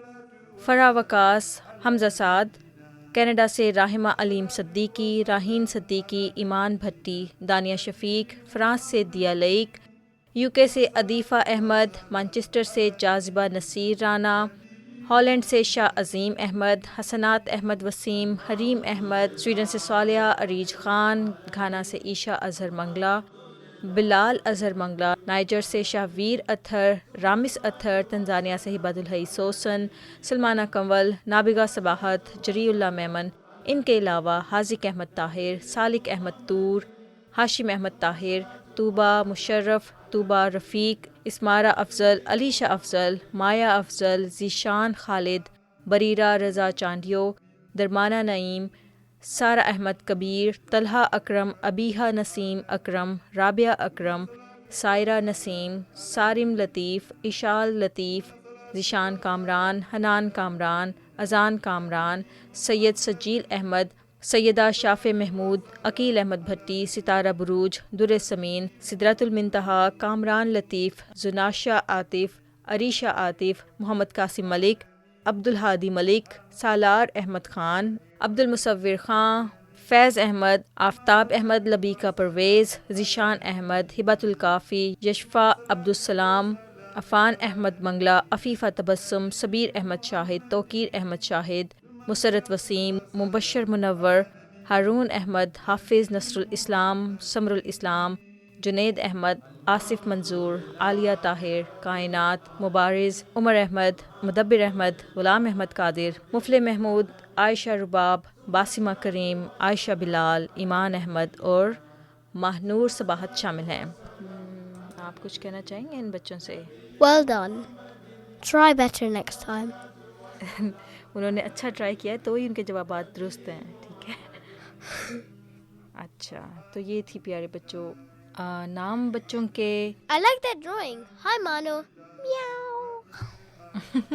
فرح وقاص, حمزہ سعد. کینیڈا سے راحمہ علیم صدیقی, راہین صدیقی, ایمان بھٹی, دانیہ شفیق. فرانس سے دیا لئیک. UK سے عدیفہ احمد, مانچسٹر سے جاذبہ نصیر رانا, ہالینڈ سے شاہ عظیم احمد, حسنات احمد وسیم, حریم احمد. سویڈن سے صالحہ عریج خان, گھانا سے عیشا اظہر منگلا, بلال اظہر منگلا. نائجر سے شاہویر اطہر, رامس اطہر. تنزانیہ سے ہباد الحی سوسن, سلمانہ کنول, نابغہ صباحت, جری اللہ میمن. ان کے علاوہ حاذق احمد طاہر, سالک احمد طور, ہاشم احمد طاہر, طوبہ مشرف, طوبہ رفیق, اسمارہ افضل, علیشہ افضل, مایا افضل, ذیشان خالد, بریرہ رضا چانڈیو, درمانہ نعیم, سارہ احمد کبیر, طلحہ اکرم, ابیہا نسیم اکرم, رابعہ اکرم, سائرہ نسیم, سارم لطیف, اشال لطیف, ذیشان کامران, حنان کامران, اذان کامران, سید سجیل احمد, سیدہ شافع محمود, عقیل احمد بھٹی, ستارہ بروج, در سمین, سدرۃ المنتہا, کامران لطیف, زناشہ عاطف, عریشہ عاطف, محمد قاسم ملک, عبدالہادی ملک, سالار احمد خان, عبد المصور خان, فیض احمد, آفتاب احمد, لبیکہ پرویز, ذیشان احمد, ہبۃ الکافی, یشفا عبدالسلام, عفان احمد منگلا, عفیفہ تبسم, صبیر احمد شاہد, توقیر احمد شاہد, مسرت وسیم, مبشر منور, ہارون احمد, حافظ نصر الاسلام, سمر الاسلام, جنید احمد, آصف منظور, عالیہ طاہر, کائنات, مبارز, عمر احمد, مدبر احمد, غلام احمد قادر, مفلح محمود, عائشہ رباب, باسمہ کریم, عائشہ بلال, ایمان احمد اور ماہنور صباحت شامل ہیں. آپ کچھ کہنا چاہیں گے ان بچوں سے؟ Well done. Try better next time. انہوں نے اچھا ٹرائی کیا ہے تو ہی ان کے جوابات درست ہیں. ٹھیک ہے. اچھا, تو یہ تھی پیارے بچوں نام بچوں کے. I like that drawing. Hi, Mano. Meow.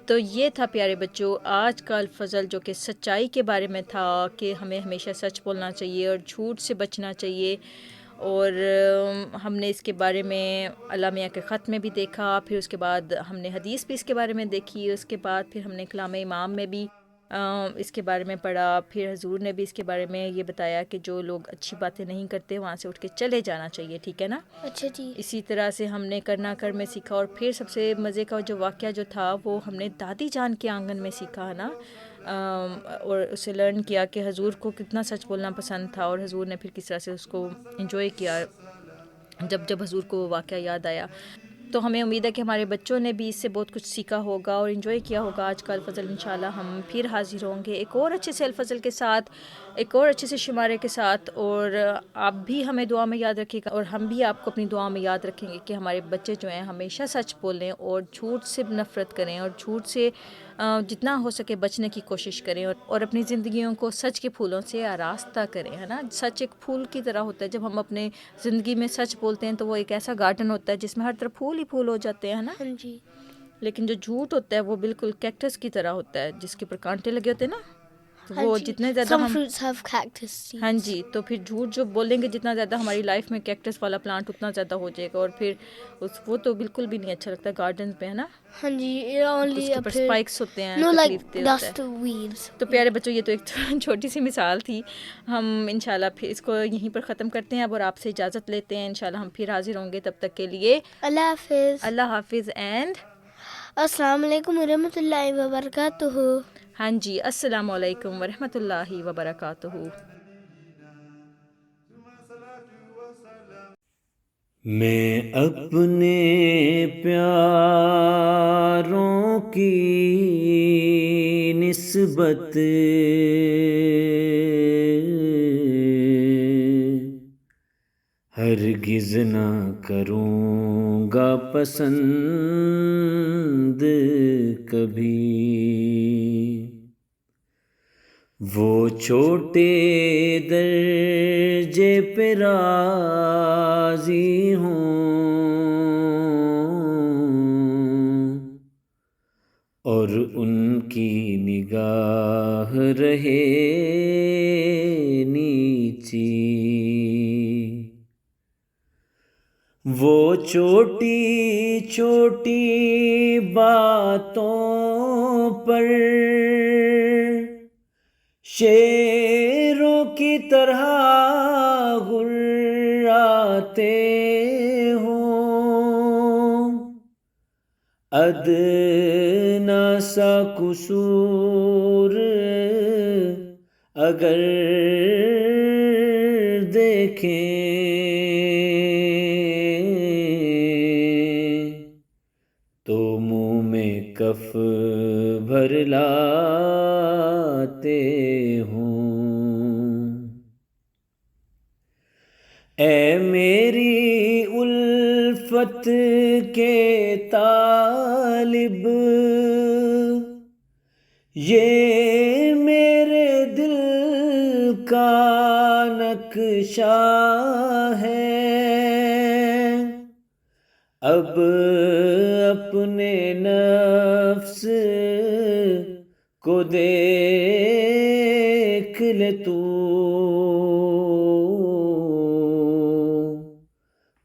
تو یہ تھا پیارے بچوں آج کا الفضل جو کہ سچائی کے بارے میں تھا کہ ہمیں ہمیشہ سچ بولنا چاہیے اور جھوٹ سے بچنا چاہیے. اور ہم نے اس کے بارے میں اللہ میاں کے خط میں بھی دیکھا, پھر اس کے بعد ہم نے حدیث بھی اس کے بارے میں دیکھی, اس کے بعد پھر ہم نے کلام امام میں بھی اس کے بارے میں پڑھا, پھر حضور نے بھی اس کے بارے میں یہ بتایا کہ جو لوگ اچھی باتیں نہیں کرتے وہاں سے اٹھ کے چلے جانا چاہیے. ٹھیک ہے نا؟ اچھا جی. اسی طرح سے ہم نے کرنا کر میں سیکھا, اور پھر سب سے مزے کا جو واقعہ جو تھا وہ ہم نے دادی جان کے آنگن میں سیکھا ہے نا, اور اسے لرن کیا کہ حضور کو کتنا سچ بولنا پسند تھا, اور حضور نے پھر کس طرح سے اس کو انجوائے کیا جب حضور کو وہ واقعہ یاد آیا. تو ہمیں امید ہے کہ ہمارے بچوں نے بھی اس سے بہت کچھ سیکھا ہوگا اور انجوائے کیا ہوگا. آج کا الفضل انشاءاللہ ہم پھر حاضر ہوں گے ایک اور اچھے سے الفضل کے ساتھ, ایک اور اچھے سے شمارے کے ساتھ. اور آپ بھی ہمیں دعا میں یاد رکھیے گا اور ہم بھی آپ کو اپنی دعا میں یاد رکھیں گے کہ ہمارے بچے جو ہیں ہمیشہ سچ بولیں اور جھوٹ سے نفرت کریں اور جھوٹ سے جتنا ہو سکے بچنے کی کوشش کریں, اور اپنی زندگیوں کو سچ کے پھولوں سے آراستہ کریں. ہے نا, سچ ایک پھول کی طرح ہوتا ہے. جب ہم اپنے زندگی میں سچ بولتے ہیں تو وہ ایک ایسا گارڈن ہوتا ہے جس میں ہر طرف پھول ہی پھول ہو جاتے ہیں نا. جی. لیکن جو جھوٹ ہوتا ہے وہ بالکل کیکٹس کی طرح ہوتا ہے جس کے اوپر کانٹے لگے ہوتے ہیں نا. تو وہ جتنے زیادہ Some ہم fruits have cactus seeds. ہاں جی، تو پھر جھوٹ جو بولیں گے جتنا زیادہ ہماری لائف میں کیکٹس والا پلانٹ اتنا زیادہ ہو جائے گا، اور پھر وہ تو بالکل بھی نہیں اچھا لگتا گارڈنز میں، ہے نا، ہاں جی، it only اس کے اوپر appears. اسپائکس ہوتے ہیں، No, like تکلیف دہ ہوتا ہے۔ dust weeds. تو پیارے بچوں، یہ تو ایک چھوٹی سی مثال تھی، ہم انشاءاللہ پھر اس کو یہیں پر ختم کرتے ہیں اب، اور آپ سے اجازت لیتے ہیں، انشاءاللہ ہم پھر حاضر ہوں گے، تب تک کے لیے اللہ حافظ. اللہ حافظ اینڈ السلام علیکم ورحمۃ اللہ وبرکاتہ. ہاں جی، السلام علیکم ورحمۃ اللہ وبرکاتہ۔ میں اپنے پیاروں کی نسبت ہرگز نہ کروں گا پسند کبھی، وہ چھوٹے درجے پہ راضی ہوں، اور ان کی نگاہ رہے نیچی، وہ چھوٹی چھوٹی باتوں پر شیروں کی طرح غراتے ہوں، ادنا سا قصور اگر دیکھیں تو منہ میں کف بھر لاتے ہوں۔ اے میری الفت کے طالب، یہ میرے دل کا نقشہ ہے، اب اپنے نفس کو دیکھ لے تو،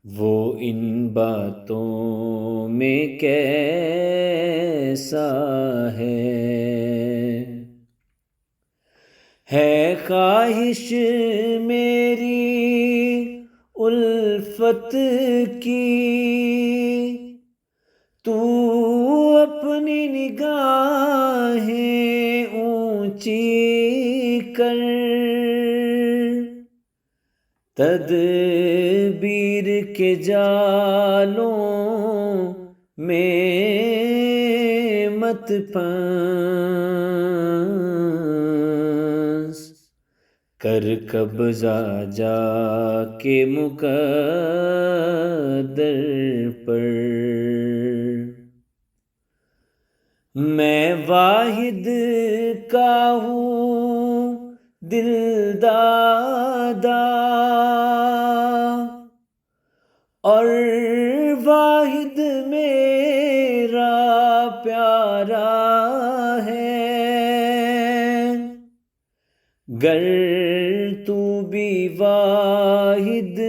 وہ ان باتوں میں کیسا ہے خواہش میری الفت کی، تو اپنی نگاہیں اونچی کر، تدبیر کے جالوں میں مت پھنس، کر قبضہ جا کے مقدر پر، میں واحد کا ہوں دل دادا، اور واحد میرا پیارا ہے، گر تو بھی واحد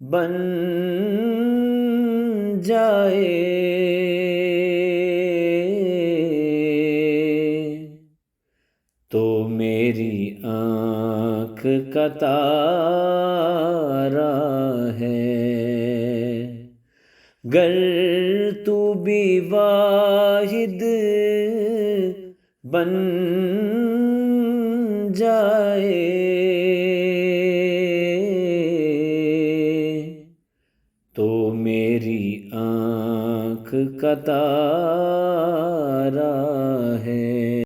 بن جائے تو میری آنکھ کا تارا ہے، گر تو بھی واحد بن جائے تو میری آنکھ کا تارا ہے۔